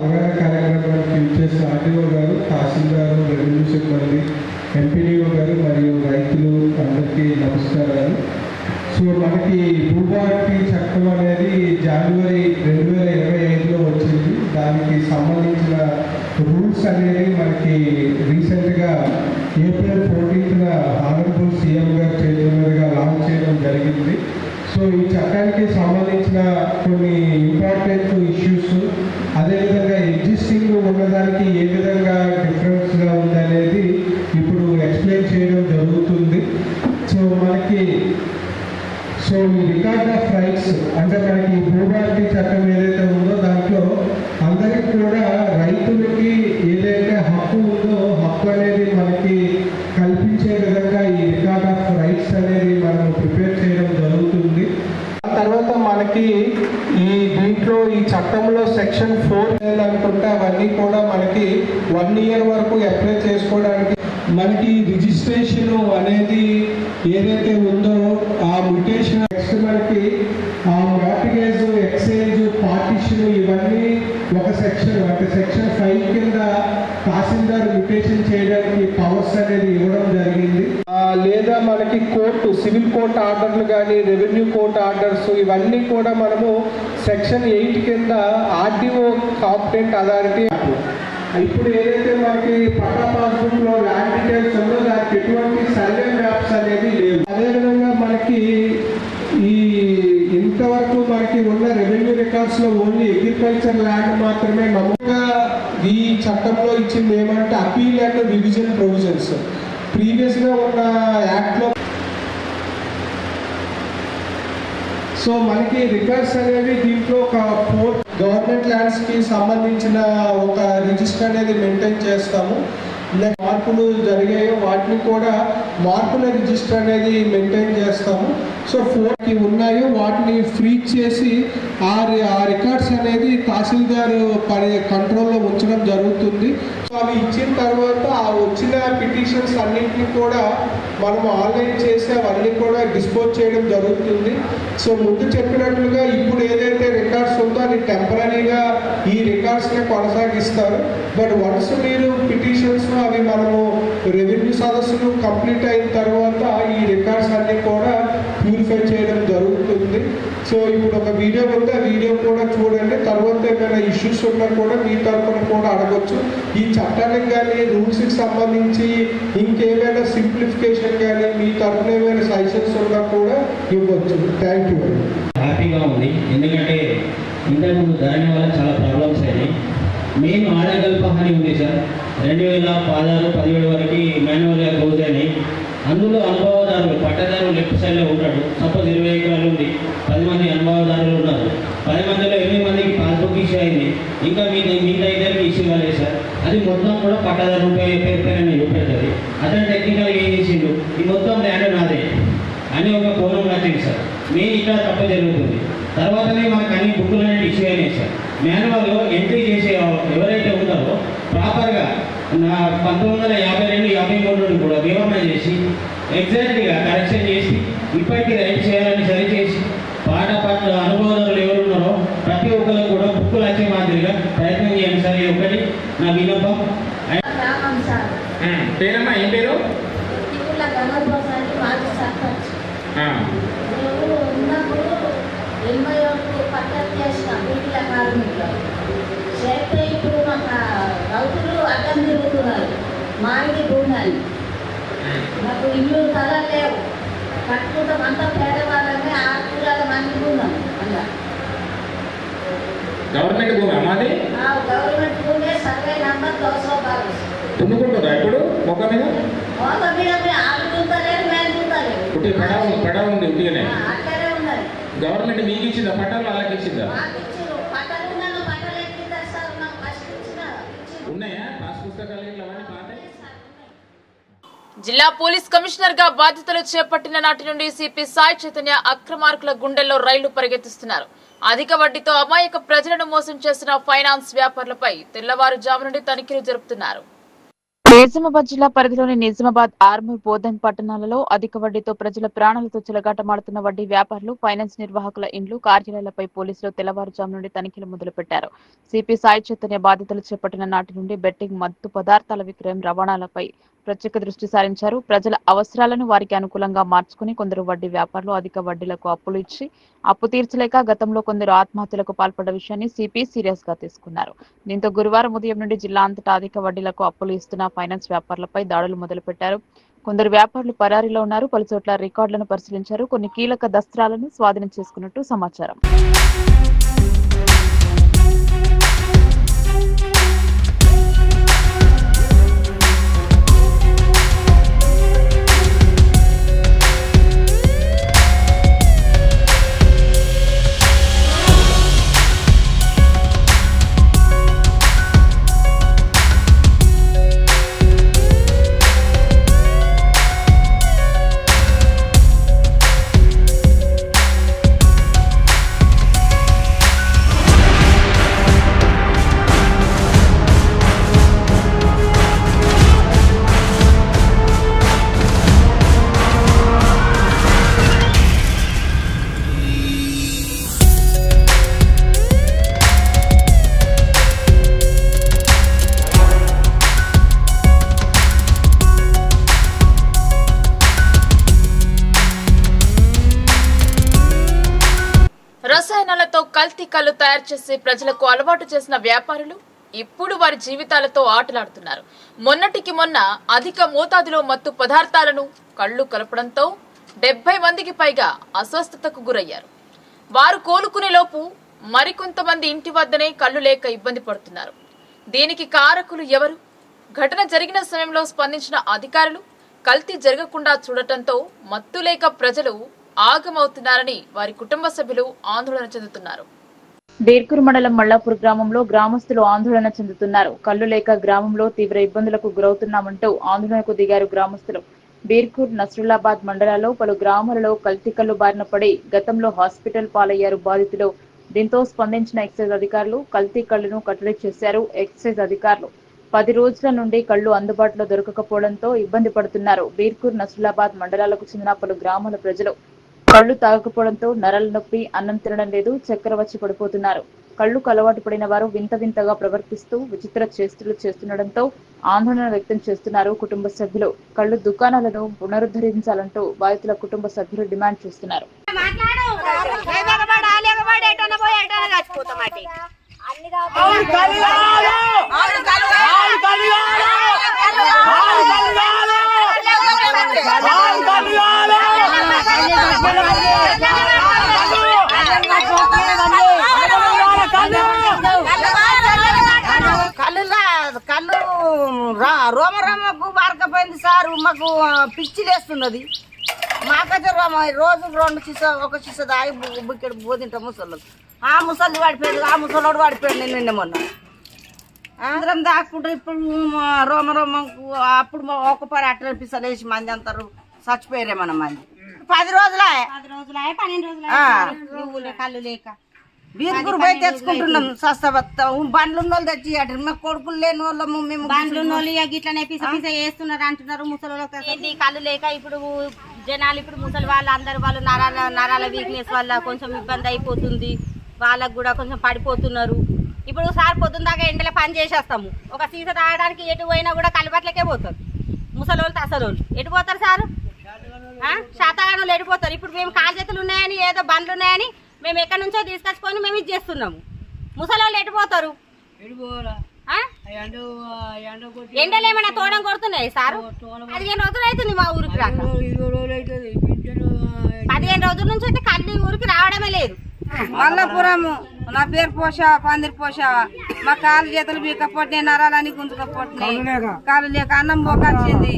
సో మనకి భూభారతి చట్టం అనేది జనవరి 2025లో వచ్చింది. దానికి సంబంధించిన రూల్స్ అనేది మనకి రీసెంట్గా ఏప్రిల్ 14న ఆనరబుల్ సీఎం గారు చేతుల మీదుగా లాంచ్ చేయడం జరిగింది. సో ఈ చట్టానికి సంబంధించిన కొన్ని ఇంపార్టెంట్ ఇష్యూస్, అదేవిధంగా ఎగ్జిస్టింగ్ ఉన్నదానికి ఏ విధంగా డిఫరెన్స్గా ఉందనేది ఇప్పుడు ఎక్స్ప్లెయిన్ చేయడం జరుగుతుంది. సో సో ఈ రికార్డ్ ఆఫ్ రైట్స్ అంటే మనకి భూభారతి చట్టం ఏదైతే ఉందో దాంట్లో అందరికి కూడా రైతులకి ఏదైతే హక్కు ఉందో హక్కు అనేది మనకి కల్పించే విధంగా ఈ రికార్డ్ ఆఫ్ రైట్స్ అనేది మనం ప్రిపేర్ చేయడం జరుగుతుంది. ఆ తర్వాత మనకి దీంట్లో ఈ చట్టంలో సెక్షన్ 4 అనుకుంటే అవన్నీ కూడా మనకి 1 year వరకు అప్లై చేసుకోవడానికి మనకి రిజిస్ట్రేషన్ అనేది ఏదైతే ఉందో ఆ మ్యుటేషన్ నెక్స్ట్ మనకి ఆ మార్టిగేజ్ ఎక్స్చేంజ్ పార్టిషన్ ఇవన్నీ ఒక సెక్షన్ అంటే సెక్షన్ 5 కింద తహసీల్దార్ మ్యుటేషన్ చేయడానికి పవర్స్ అనేది ఇవ్వడం జరిగింది. లేదా మనకి కోర్టు సివిల్ కోర్టు ఆర్డర్లు కానీ రెవెన్యూ కోర్టు ఆర్డర్స్ ఇవన్నీ కూడా మనము సెక్షన్ 8 కింద ఆర్డీఓ కాంపిటెంట్ అథారిటీ. ఇప్పుడు ఏదైతే మనకి పట్టా పాస్బుక్ లో ల్యాండ్ డీటెయిల్స్ ఉందో దానికి ఎటువంటి సర్వే మ్యాప్స్ అనేది లేవు. అదేవిధంగా మనకి ఇంతవరకు మనకి ఉన్న రెవెన్యూ రికార్డ్స్ లో ఓన్లీ అగ్రికల్చర్ ల్యాండ్ మాత్రమే నమోదుగా ఈ చట్టంలో ఇచ్చింది ఏమంటే appeal and revision provisions. Previous గా ఉన్న యాక్ట్ లో సో మనకి రికార్డ్స్ అనేవి దీంట్లో ఒక 4 గవర్నమెంట్ ల్యాండ్స్ కి సంబంధించిన ఒక రిజిస్టర్ అనేది మెయింటైన్ చేస్తాము. మార్పులు జరిగాయో వాటిని కూడా మార్పుల రిజిస్టర్ అనేది మెయింటైన్ చేస్తాము. సో 4 ఉన్నాయో వాటిని ఫ్రీజ్ చేసి ఆ రికార్డ్స్ అనేది తహసీల్దార్ కంట్రోల్లో ఉంచడం జరుగుతుంది. సో అవి ఇచ్చిన తర్వాత ఆ వచ్చిన పిటిషన్స్ అన్నింటినీ కూడా మనం ఆన్లైన్ చేసి అవన్నీ కూడా డిస్పోజ్ చేయడం జరుగుతుంది. సో ముందు చెప్పినట్లుగా ఇప్పుడు ఏదైతే రికార్డ్స్ ఉందో అది టెంపరీగా ఈ రికార్డ్స్ని కొనసాగిస్తారు. బట్ వన్స్ మీరు పిటిషన్స్ అవి మనము రెవెన్యూ సదస్సులు కంప్లీట్ అయిన తర్వాత ఈ రికార్డ్స్ అన్ని కూడా ప్యూరిఫై చేయడం జరుగుతుంది. సో ఇప్పుడు ఒక వీడియో ఉంది, ఆ వీడియో కూడా చూడండి. తర్వాత ఏమైనా ఇష్యూస్ ఉన్నా కూడా మీ తరఫున కూడా అడగచ్చు. ఈ చట్టానికి కానీ రూల్స్కి సంబంధించి ఇంకేమైనా సింప్లిఫికేషన్ కానీ మీ తరఫున ఏమైనా సజెషన్స్ ఉన్నా కూడా ఇవ్వచ్చు. Thank you. హ్యాపీగా ఉంది, ఎందుకంటే ఇంతకుముందు ధరణి వల్ల చాలా ప్రాబ్లమ్స్ అయినాయి. మెయిన్ ఆడగల్ప హాని ఉంది సార్. 2016-17 వరకు మాన్యువల్గా క్లోజ్ అయినాయి. అందులో అనుభవదారులు పట్టదారులు లెఫ్ట్ సైడ్లో ఉంటాడు. సపోజ్ 20 ఎకరాలు ఉంది, 10 మంది అనుభవదారులు ఉన్నారు. 10 మందిలో 8 మందికి పాస్బుక్ ఇష్యూ అయింది, ఇంకా మిగతా 2 ఇష్యూ కాలేదు సార్. అది మొత్తం కూడా పట్టదారు పేరు చూపెడుతుంది. అతను టెక్నికల్గా ఏం చేసిండు, ఈ మొత్తం ల్యాండ్ నాదే అని ఒక కోణం నచ్చింది సార్. మెయిన్ ఇక్కడ తప్ప జరుగుతుంది. తర్వాతనే మనకు అన్ని బుక్కులు అనేది ఇష్యూ అయినాయి సార్. మాన్యువల్లో ఎంట్రీ చేసే ఎవరైతే ఉంటారో ప్రాపర్గా 1952-53 కూడా వివరణ చేసి ఎగ్జాక్ట్గా కరెక్షన్ చేసి ఇప్పటికీ రైట్ చేయాలని సరిచేసి పాట అనుభవాలు ఎవరున్నారో ప్రతి ఒక్కరికి కూడా బుక్కులు వచ్చే మాదిరిగా ప్రయత్నం చేయండి సార్. ఇది ఒకటి నా విన్నపం. పేరమ్మా ఏం పేరు? ఉన్నప్పుడు 81 పట్టలు చేసిన వీటిల కార్మికులు చేస్తే ఇప్పుడు మాకు రైతులు అడ్డం తిరుగుతున్నారు. మామిడి భూములు మాకు ఇల్లు స్థలాలు లేవు, కట్టుకుంటాం అంతా పేదవాళ్ళని 6 మంది ఉన్నాం. అలా గవర్నమెంట్ భూమి అమ్మాది? గవర్నమెంట్ భూమే సర్వే నంబర్ 912. దున్నుకుంటుందా ఇప్పుడు మొక్క మీద? మొక్క మీద ఆలు దుంతలేరు, మేము దుంతలేరు. పడ ఉంది ఉట్టిగానే. అక్కడే ఉన్నది. గవర్నమెంట్ మీకు ఇచ్చిందా పట్టాలు, వాళ్ళకి ఇచ్చిందా? ఉన్నాయా పాస్ పుస్తకాలు ఇట్లా అవన్నీ పాత? జిల్లా పోలీస్ కమిషనర్ గా బాధ్యతలు చేపట్టిన నాటి నుండి సిపి సాయి చైతన్య అక్రమార్కుల గుండెల్లో రైళ్లు పరిగెత్తిస్తున్నారు. అధిక వడ్డీతో అమాయక ప్రజలను మోసం చేసిన ఫైనాన్స్ వ్యాపారులపై తెల్లవారుజాము నుండి తనిఖీలు జరుపుతున్నారు. నిజామాబాద్ జిల్లా పరిధిలోని నిజామాబాద్, ఆర్మూర్, బోధన్ పట్టణాలలో అధిక వడ్డీతో ప్రజల ప్రాణాలతో చెలగాటమాడుతున్న వడ్డీ వ్యాపారులు, ఫైనాన్స్ నిర్వాహకుల ఇండ్లు, కార్యాలయాలపై పోలీసులు తెల్లవారుజాము నుండి తనిఖీలు మొదలుపెట్టారు. సిపి సాయి చైతన్య బాధ్యతలు చేపట్టిన నాటి నుండి బెట్టింగ్, మత్తు పదార్థాల విక్రయం, రవాణాలపై ప్రత్యేక దృష్టి సారించారు. ప్రజల అవసరాలను వారికి అనుకూలంగా మార్చుకుని కొందరు వడ్డీ వ్యాపారులు అధిక వడ్డీలకు అప్పులు ఇచ్చి అప్పు తీర్చలేక గతంలో కొందరు ఆత్మహత్యలకు పాల్పడ్డ విషయాన్ని సిపి సీరియస్ గా తీసుకున్నారు. దీంతో గురువారం ఉదయం నుండి జిల్లా అంతటా అధిక వడ్డీలకు అప్పులు ఇస్తున్న ఫైనాన్స్ వ్యాపారులపై దాడులు మొదలుపెట్టారు. కొందరు వ్యాపారులు పరారీలో ఉన్నారు. పలుచోట్ల రికార్డులను పరిశీలించారు. కొన్ని కీలక దస్త్రాలను స్వాధీనం చేసుకున్నట్టు సమాచారం. కల్తీ కళ్ళు తయారు చేసి ప్రజలకు అలవాటు చేసిన వ్యాపారులు ఇప్పుడు వారి జీవితాలతో ఆటలాడుతున్నారు. మొన్నటికి మొన్న అధిక మోతాదులో మత్తు పదార్థాలను కళ్ళు కలపడంతో 70 మందికి పైగా అస్వస్థతకు గురయ్యారు. వారు కోలుకునే లోపు మరికొంతమంది ఇంటి వద్దనే కళ్ళు లేక ఇబ్బంది పడుతున్నారు. దీనికి కారకులు ఎవరు? ఘటన జరిగిన సమయంలో స్పందించిన అధికారులు కల్తీ జరగకుండా చూడటంతో మత్తు లేక ప్రజలు ఆగమవుతున్నారని వారి కుటుంబ సభ్యులు ఆందోళన చెందుతున్నారు. బీర్కూర్ మండలం మల్లాపూర్ గ్రామంలో గ్రామస్తులు ఆందోళన చెందుతున్నారు. కళ్ళు లేక గ్రామంలో తీవ్ర ఇబ్బందులకు గురవుతున్నామంటూ ఆందోళనకు దిగారు గ్రామస్తులు. బీర్కూర్, నస్రుల్లాబాద్ మండలాల్లో పలు గ్రామాలలో కల్తీ కళ్ళు బారిన పడి గతంలో హాస్పిటల్ పాలయ్యారు బాధితులు. దీంతో స్పందించిన ఎక్సైజ్ అధికారులు కల్తీ కళ్లను కట్టడి చేశారు. ఎక్సైజ్ అధికారులు 10 రోజుల నుండి కళ్లు అందుబాటులో దొరకకపోవడంతో ఇబ్బంది పడుతున్నారు. బీర్కూర్, నస్రుల్లాబాద్ మండలాలకు చెందిన పలు గ్రామాల ప్రజలు కళ్లు తాగకపోవడంతో నరాల నొప్పి, అన్నం తినడం లేదు, చక్కెర వచ్చి పడిపోతున్నారు. కళ్లుకు అలవాటు పడిన వారు వింత వింతగా ప్రవర్తిస్తూ విచిత్ర చేష్టలు చేస్తుండటంతో ఆందోళన వ్యక్తం చేస్తున్నారు కుటుంబ సభ్యులు. కళ్లు దుకాణాలను పునరుద్ధరించాలంటూ బాధితుల కుటుంబ సభ్యులు డిమాండ్ చేస్తున్నారు. రోమ రోమకు బారకపోయింది సారు. మాకు పిచ్చి లేస్తున్నది. మాకైతే రోజు 2 సీసా 1 సీసా దాగి బుక్కెడు పోతుంటాం ముసళ్ళు. ఆ ముసలి పడిపోయింది, ఆ ముసలోడు పడిపోయింది నిన్న మొన్న. అందరం దాక్కుంటారు. ఇప్పుడు రోమ రోమకు అప్పుడు 1 పరి అట్లా పిసలు వేసి మంది అంటారు చచ్చిపోయారేమన్న మంది. 10 రోజులే 12 రోజులే కళ్ళు లేక బీర్కూర్ పోయి తెచ్చుకుంటున్నాం. సస్తా బండ్లు ఉన్న వాళ్ళు తెచ్చి మేము కొడుకులు లేని వాళ్ళము. మేము బండ్లు ఉన్న వాళ్ళు ఇట్లనే పిస పిస వేస్తున్నారు అంటున్నారు ముసలి కళ్ళు లేక. ఇప్పుడు జనాలు ఇప్పుడు ముసలి వాళ్ళు అందరు వాళ్ళు నరాల వీక్నెస్ వల్ల కొంచెం ఇబ్బంది అయిపోతుంది. వాళ్ళకు కూడా కొంచెం పడిపోతున్నారు. ఇప్పుడు సార్ పొద్దున్న దాకా ఎండలో పని చేసేస్తాము. ఒక సీస తాగడానికి ఎటు పోయినా కూడా కలబట్లకే పోతారు ముసలి వాళ్ళు. అసలు వాళ్ళు ఎటు పోతారు సార్? శాతగానులు ఎడిపోతారు. ఇప్పుడు మేము కాలు చేతులు ఉన్నాయని ఏదో బండ్లు ఉన్నాయని మేము ఎక్కడి నుంచో తీసుకొచ్చుకొని మేము ఇది చేస్తున్నాము. ముసలి వాళ్ళు ఎడిపోతారు. ఎండలు ఏమైనా తోడం కొడుతున్నాయి సార్? 15 రోజులు అవుతుంది మా ఊరికి రాక. 15 రోజుల నుంచి అయితే కళ్ళు ఊరికి రావడమే లేదు. మల్లాపురము. నా పేరు పోషావా, పందిరి పోషావా. మా కాలు చేతులు బీకపోతే నరాలని గుంజుకపోతున్నాయి. కాలు లేక అన్నం పోకొచ్చింది,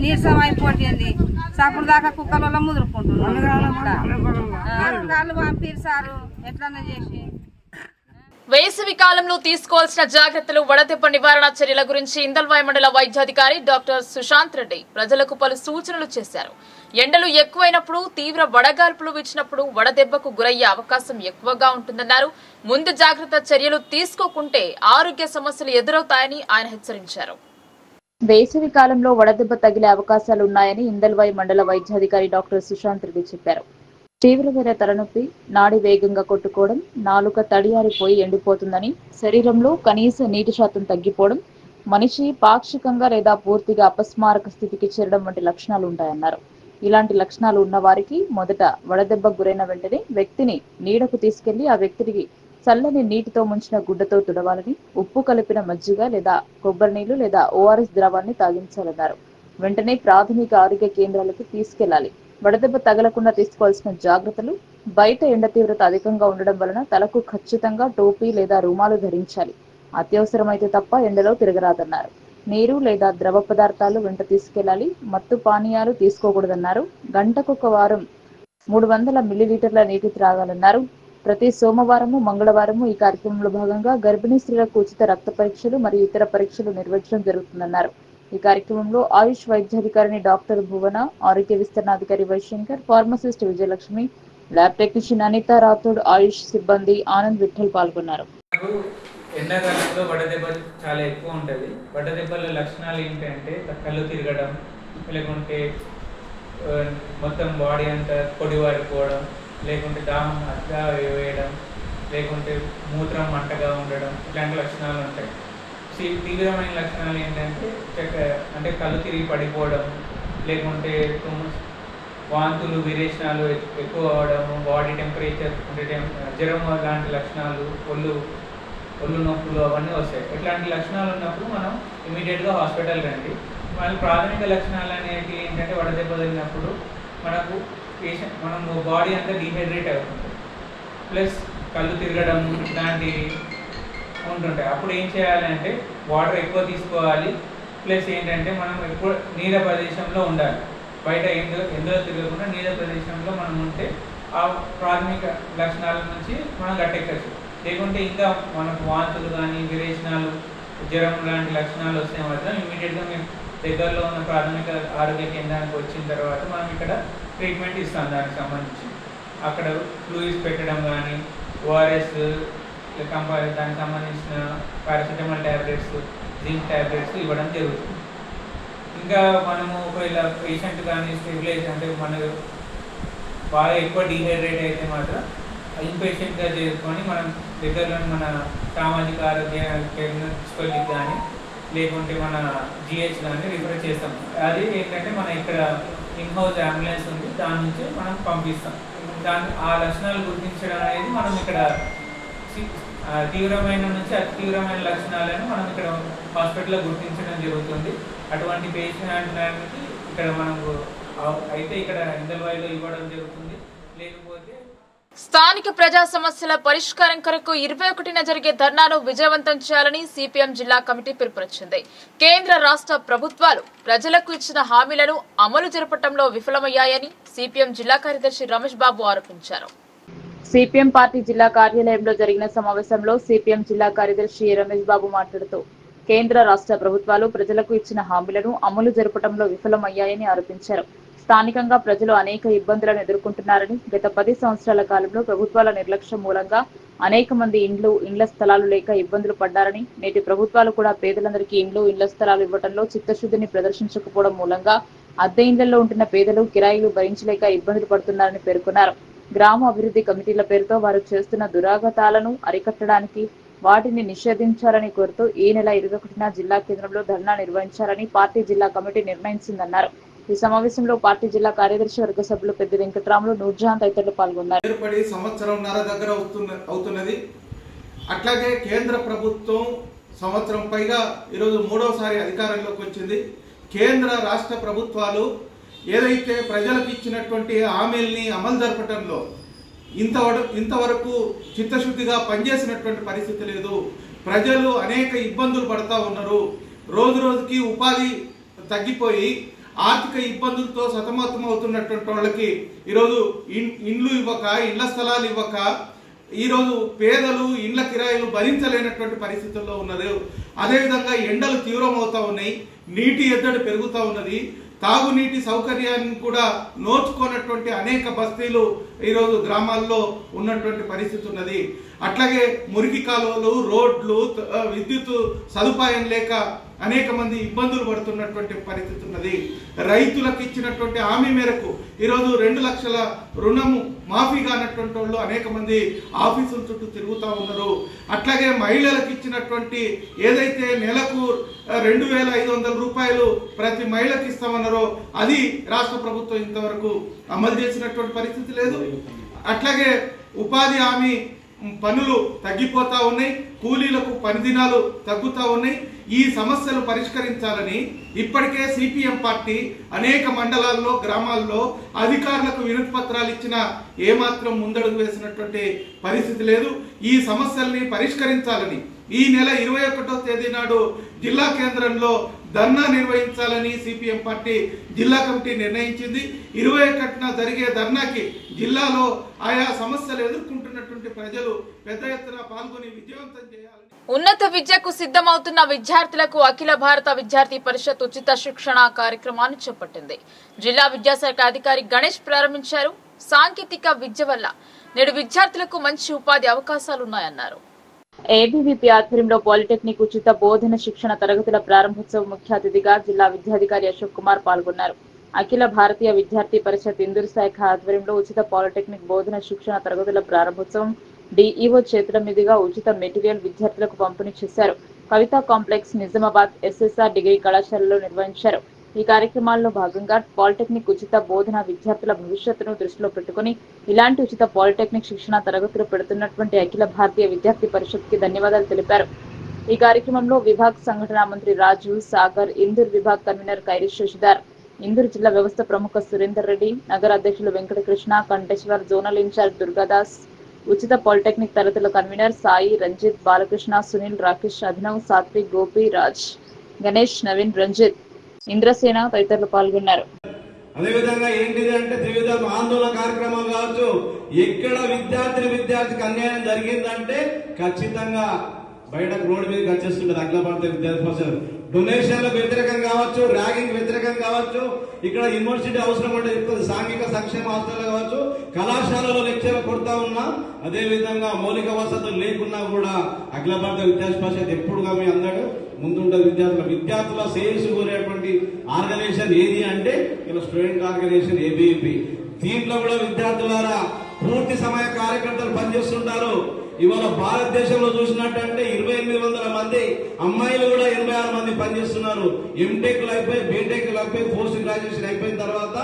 నీరసం అయిపోతుంది. సప్పుడు దాకా కుక్కల వల్ల ముదురుకుంటున్నాం. కాళ్ళు పంపిరు సారు ఎట్లన్నా చేసి. వేసవి కాలంలో తీసుకోవాల్సిన జాగ్రత్తలు, వడదెబ్బ నివారణ చర్యల గురించి ఇందల్వాయి మండల వైద్యాధికారి డాక్టర్ సుశాంత్ రెడ్డి ప్రజలకు పలు సూచనలు చేశారు. ఎండలు ఎక్కువైనప్పుడు, తీవ్ర వడగాల్పులు వీచినప్పుడు వడదెబ్బకు గురయ్యే అవకాశం ఎక్కువగా ఉంటుందన్నారు. ముందు జాగ్రత్త చర్యలు తీసుకోకుంటే ఆరోగ్య సమస్యలు ఎదురవుతాయని ఆయన హెచ్చరించారు. వేసవి కాలంలో వడదెబ్బ తగిలే అవకాశాలు ఉన్నాయని ఇందల్వాయి మండల వైద్యాధికారి డాక్టర్ సుశాంత్ రెడ్డి చెప్పారు. తీవ్రమైన తలనొప్పి, నాడి వేగంగా కొట్టుకోవడం, నాలుక తడియారిపోయి ఎండిపోతుందని, శరీరంలో కనీస నీటి శాతం తగ్గిపోవడం, మనిషి పాక్షికంగా లేదా పూర్తిగా అపస్మారక స్థితికి చేరడం వంటి లక్షణాలు ఉంటాయన్నారు. ఇలాంటి లక్షణాలు ఉన్న వారికి మొదట వడదెబ్బకు గురైన వెంటనే వ్యక్తిని నీడకు తీసుకెళ్లి ఆ వ్యక్తికి చల్లని నీటితో ముంచిన గుడ్డతో తుడవాలని, ఉప్పు కలిపిన మజ్జిగ లేదా కొబ్బరి నీళ్లు లేదా ఓఆర్ఎస్ ద్రవాన్ని తాగించాలన్నారు. వెంటనే ప్రాథమిక ఆరోగ్య కేంద్రాలకు తీసుకెళ్లాలి. వడదెబ్బ తగలకుండా తీసుకోవాల్సిన జాగ్రత్తలు: బయట ఎండ తీవ్రత అధికంగా ఉండడం వలన తలకు ఖచ్చితంగా టోపీ లేదా రుమాలు ధరించాలి. అత్యవసరమైతే తప్ప ఎండలో తిరగరాదన్నారు. నీరు లేదా ద్రవ పదార్థాలు వెంట తీసుకెళ్లాలి. మత్తు పానీయాలు తీసుకోకూడదన్నారు. గంటకొక వారం 300 మిల్లీలీటర్ల నీటి త్రాగాలన్నారు. ప్రతి సోమవారము, మంగళవారము ఈ కార్యక్రమంలో భాగంగా గర్భిణీ స్త్రీలకు ఉచిత రక్త పరీక్షలు మరియు ఇతర పరీక్షలు నిర్వహించడం జరుగుతుందన్నారు. ఈ కార్యక్రమంలో ఆయుష్ వైద్యాధికారిని డాక్టర్ భువన, ఆరోగ్య విస్తరణాధికారి Vaishankar, pharmacist Vijayalakshmi, lab technician Anitha Rathod, Ayush సిబ్బంది ఆనంద్ విఠల్ పాల్గొన్నారు. ఎండాకాలంలో వడదెబ్బ చాలా ఎక్కువ ఉంటుంది. వడదెబ్బల లక్షణాలు ఏంటంటే కళ్ళు తిరగడం, లేకుంటే మొత్తం బాడీ అంతా పొడివారిపోవడం, లేకుంటే దాహం అతిగా వేయడం, లేకుంటే మూత్రం మంటగా ఉండడం, ఇలాంటి లక్షణాలు ఉంటాయి. తీవ్రమైన లక్షణాలు ఏంటంటే అంటే కళ్ళు తిరిగి పడిపోవడం, లేకుంటే వాంతులు విరేచనాలు ఎక్కువ అవడము, బాడీ టెంపరేచర్ అంటే జ్వరం లాంటి లక్షణాలు, ఒళ్ళు నొప్పులు అవన్నీ వస్తాయి. ఇట్లాంటి లక్షణాలు ఉన్నప్పుడు మనం ఇమీడియట్గా హాస్పిటల్ రండి. మళ్ళీ ప్రాథమిక లక్షణాలు అనేవి ఏంటంటే వడదెబ్బ తగిలినప్పుడు మనము బాడీ అంతా డీహైడ్రేట్ అవుతుంది, ప్లస్ కళ్ళు తిరగడం ఇలాంటివి ఉంటుంటాయి. అప్పుడు ఏం చేయాలంటే వాటర్ ఎక్కువ తీసుకోవాలి, ప్లస్ ఏంటంటే మనం ఎక్కువ నీడ ప్రదేశంలో ఉండాలి. బయట ఎందులో తిరగకుండా నీడ ప్రదేశంలో మనం ఉంటే ఆ ప్రాథమిక లక్షణాల నుంచి మనం గట్టెక్కచ్చు. లేకుంటే ఇంకా మనకు వాంతులు కానీ విరేచనాలు, జ్వరం లాంటి లక్షణాలు వస్తే మాత్రం ఇమీడియట్గా మేము దగ్గరలో ఉన్న ప్రాథమిక ఆరోగ్య కేంద్రానికి వచ్చిన తర్వాత మనం ఇక్కడ ట్రీట్మెంట్ ఇస్తాం. దానికి సంబంధించి అక్కడ ఫ్లూయిడ్స్ పెట్టడం కానీ, ఓఆర్ఎస్ దానికి సంబంధించిన పారాసిటమాల్ ట్యాబ్లెట్స్, జింక్ ట్యాబ్లెట్స్ ఇవ్వడం జరుగుతుంది. ఇంకా మనము ఒకవేళ పేషెంట్ కానీ స్టెబిలైజ్ అంటే మనకు బాగా ఎక్కువ డీహైడ్రేట్ అయితే మాత్రం ఇన్పేషెంట్గా చేసుకొని మనం దగ్గరలోని మన సామాజిక ఆరోగ్య కేంద్రానికి కానీ లేకుంటే మన జిహెచ్ కానీ రిఫర్ చేస్తాం. అది ఏంటంటే మన ఇక్కడ ఇన్హౌస్ అంబులెన్స్ ఉంది, దాని నుంచి మనం పంపిస్తాం. ఆ లక్షణాలు గుర్తించడం అనేది మనం ఇక్కడ తీవ్రమైన నుంచి అతి తీవ్రమైన లక్షణాలను మనం ఇక్కడ హాస్పిటల్లో గుర్తించడం జరుగుతుంది. అటువంటి పేషెంట్కి ఇక్కడ మనకు అయితే ఇక్కడ ఇందల్వాయిలో ఇవ్వడం జరుగుతుంది. లేకపోతే స్థానిక ప్రజా సమస్యల పరిష్కారం కొరకు 21న జరిగే ధర్నాను విజయవంతం చేయాలని సిపిఎం జిల్లా కమిటీ పిలుపునిచ్చింది. కేంద్ర రాష్ట్ర ప్రభుత్వాలు ప్రజలకు ఇచ్చిన హామీలను అమలు జరపడంలో విఫలమయ్యాయని సిపిఎం జిల్లా కార్యదర్శి రమేష్ బాబు ఆరోపించారు. సిపిఎం పార్టీ జిల్లా కార్యాలయంలో జరిగిన సమావేశంలో సిపిఎం జిల్లా కార్యదర్శి రమేష్ బాబు మాట్లాడుతూ కేంద్ర రాష్ట్ర ప్రభుత్వాలు ప్రజలకు ఇచ్చిన హామీలను అమలు జరపడంలో విఫలమయ్యాయని ఆరోపించారు. స్థానికంగా ప్రజలు అనేక ఇబ్బందులను ఎదుర్కొంటున్నారని, గత 10 సంవత్సరాల కాలంలో ప్రభుత్వాల నిర్లక్ష్యం మూలంగా అనేక మంది ఇండ్ల స్థలాలు లేక ఇబ్బందులు పడ్డారని, నేటి ప్రభుత్వాలు కూడా పేదలందరికీ ఇళ్ల స్థలాలు ఇవ్వడంలో చిత్తశుద్ధిని ప్రదర్శించకపోవడం మూలంగా అద్దె ఇండ్లలో ఉంటున్న పేదలు కిరాయిలు భరించలేక ఇబ్బందులు పడుతున్నారని పేర్కొన్నారు. గ్రామ అభివృద్ధి కమిటీల పేరుతో వారు చేస్తున్న దురాగతాలను అరికట్టడానికి వాటిని నిషేధించాలని కోరుతూ ఈ నెల 21న జిల్లా కేంద్రంలో ధర్నా నిర్వహించాలని పార్టీ జిల్లా కమిటీ నిర్ణయించిందన్నారు. ఈ సమావేశంలో పార్టీ జిల్లా కార్యదర్శి వర్గ సభ్యులు పెద్ద వెంకటరాములు, నూర్జహాన్ తదితరులు పాల్గొన్నారు. ఏర్పడి సంవత్సరంన్నర దగ్గర అవుతున్నది. అట్లాగే కేంద్ర ప్రభుత్వం సంవత్సరం పైగా ఈరోజు 3వసారి అధికారంలోకి వచ్చింది. కేంద్ర రాష్ట్ర ప్రభుత్వాలు ఏదైతే ప్రజలకు ఇచ్చినటువంటి హామీల్ని అమలు జరపడంలో ఇంతవరకు చిత్తశుద్ధిగా పనిచేసినటువంటి పరిస్థితి లేదు. ప్రజలు అనేక ఇబ్బందులు పడతా ఉన్నారు. రోజు రోజుకి ఉపాధి తగ్గిపోయి ఆర్థిక ఇబ్బందులతో సతమతం అవుతున్నటువంటి వాళ్ళకి ఈరోజు ఇండ్లు ఇవ్వక, ఇళ్ల స్థలాలు ఇవ్వక ఈరోజు పేదలు ఇండ్ల కిరాయిలు భరించలేనటువంటి పరిస్థితుల్లో ఉన్నారు. అదేవిధంగా ఎండలు తీవ్రమవుతా ఉన్నాయి, నీటి ఎద్దడి పెరుగుతూ ఉన్నది, తాగునీటి సౌకర్యాన్ని కూడా నోచుకోనటువంటి అనేక బస్తీలు ఈరోజు గ్రామాల్లో ఉన్నటువంటి పరిస్థితి ఉన్నది. అట్లాగే మురికి కాలువలు, రోడ్లు, విద్యుత్ సదుపాయం లేక అనేక మంది ఇబ్బందులు పడుతున్నటువంటి పరిస్థితి ఉన్నది. రైతులకు ఇచ్చినటువంటి హామీ మేరకు ఈరోజు 2 లక్షల రుణము మాఫీ కానటువంటి వాళ్ళు అనేక మంది ఆఫీసుల చుట్టూ తిరుగుతూ ఉన్నారు. అట్లాగే మహిళలకు ఇచ్చినటువంటి ఏదైతే నెలకు 2,500 రూపాయలు ప్రతి మహిళకి ఇస్తామన్నారో అది రాష్ట్ర ప్రభుత్వం ఇంతవరకు అమలు చేసినటువంటి పరిస్థితి లేదు. అట్లాగే ఉపాధి హామీ పనులు తగ్గిపోతా ఉన్నాయి, కూలీలకు పని దినాలు తగ్గుతూ ఉన్నాయి. ఈ సమస్యలు పరిష్కరించాలని ఇప్పటికే సిపిఎం పార్టీ అనేక మండలాల్లో, గ్రామాల్లో అధికారులకు వినతి పత్రాలు ఇచ్చినా ఏమాత్రం ముందడుగు వేసినటువంటి పరిస్థితి లేదు. ఈ సమస్యల్ని పరిష్కరించాలని ఈ నెల 21వ తేదీ నాడు జిల్లా కేంద్రంలో ధర్నా నిర్వహించాలని సిపిఎం పార్టీ జిల్లా కమిటీ నిర్ణయించింది. 21న జరిగే ధర్నాకి జిల్లాలో ఆయా సమస్యలు ఎదుర్కొంటున్నటువంటి ప్రజలు పెద్ద ఎత్తున పాల్గొని విజయవంతం చేయాలని. ఉన్నత విద్యకు సిద్ధమవుతున్న విద్యార్థులకు అఖిల భారత విద్యార్థి పరిషత్ ఉచిత శిక్షణ కార్యక్రమాన్ని చేపట్టింది. జిల్లా విద్యాశాఖ అధికారి గణేష్ ప్రారంభించారు. సాంకేతిక విద్య వల్ల నేడు విద్యార్థులకు మంచి ఉపాధి అవకాశాలున్నాయన్నారు. ఏబీవీపీ ఆధ్వర్యంలో పాలిటెక్నిక్ ఉచిత బోధన శిక్షణ తరగతుల ప్రారంభోత్సవం ముఖ్య అతిథిగా జిల్లా విద్యాధికారి అశోక్ కుమార్ పాల్గొన్నారు. అఖిల భారతీయ విద్యార్థి పరిషత్ ఇందూరు శాఖ ఆధ్వర్యంలో ఉచిత పాలిటెక్నిక్ బోధన శిక్షణ తరగతుల ప్రారంభోత్సవం డిఈఓ చేతుల మీదుగా ఉచిత మెటీరియల్ విద్యార్థులకు పంపిణీ చేశారు. కవితా కాంప్లెక్స్, నిజామాబాద్ ఎస్ఎస్ఆర్ డిగ్రీ కళాశాలలో నిర్వహించారు. ఈ కార్యక్రమాల్లో భాగంగా పాలిటెక్నిక్ ఉచిత బోధన విద్యార్థుల భవిష్యత్తును దృష్టిలో పెట్టుకుని ఇలాంటి ఉచిత పాలిటెక్నిక్ శిక్షణ తరగతులు పెడుతున్నటువంటి అఖిల భారతీయ విద్యార్థి పరిషత్కి ధన్యవాదాలు తెలిపారు. ఈ కార్యక్రమంలో విభాగ్ సంఘటన మంత్రి రాజు సాగర్, ఇందూర్ విభాగ్ కన్వీనర్ ఖైరీ శశిధర్, ఇందూరు జిల్లా వ్యవస్థ ప్రముఖ సురేందర్ రెడ్డి, నగర అధ్యక్షులు వెంకటకృష్ణ, కంటేశ్వర్, జోనల్ ఇన్ఛార్జ్ దుర్గాదాస్, ఉచిత పాలిటెక్నిక్ తరగతుల కన్వీనర్ సాయి, రంజిత్, బాలకృష్ణ, సునీల్, రాకేష్, అభినవ్, సాత్విక్, గోపి, రాజ్, గణేష్, నవీన్, రంజిత్, ఇంద్రసేన తదితరులు పాల్గొన్నారు. అదేవిధంగా ఏంటిది అంటే త్రివిధ ఆందోళన కార్యక్రమాలు కావచ్చు. ఎక్కడ విద్యార్థికి అన్యాయం జరిగిందంటే ఖచ్చితంగా బయటకు రోడ్డు మీదకి వచ్చేస్తుంటది అఖిల భారతీయ విద్యార్థి పరిషత్. డొనేషన్లకు వ్యతిరేకం కావచ్చు, ర్యాగింగ్ వ్యతిరేకం కావచ్చు, ఇక్కడ యూనివర్సిటీ అవసరం అంటే చెప్తుంది, సాంఘిక సంక్షేమ హాస్టల్ కావచ్చు, కళాశాలలో లెక్చర్లు కొడతా ఉన్నా, అదేవిధంగా మౌలిక వసతులు లేకున్నా కూడా అఖిల భారతీయ విద్యార్థి పరిషత్ ఎప్పుడుగా మీ అందరూ ముందుంటుంది. విద్యార్థుల శ్రేయస్సు కోరేటువంటి ఆర్గనైజేషన్ ఏది అంటే ఇలా స్టూడెంట్ ఆర్గనైజేషన్ ఏబీవీపీ. దీంట్లో కూడా విద్యార్థులారా పూర్తి సమయ కార్యకర్తలు పనిచేస్తుంటారు. ఇవాళ భారతదేశంలో చూసినట్టంటే 2800 మంది అమ్మాయిలు కూడా 86 మంది పనిచేస్తున్నారు. ఎంటెక్లు అయిపోయి, బీటెక్లు అయిపోయి, పోస్ట్ గ్రాడ్యుయేషన్ అయిపోయిన తర్వాత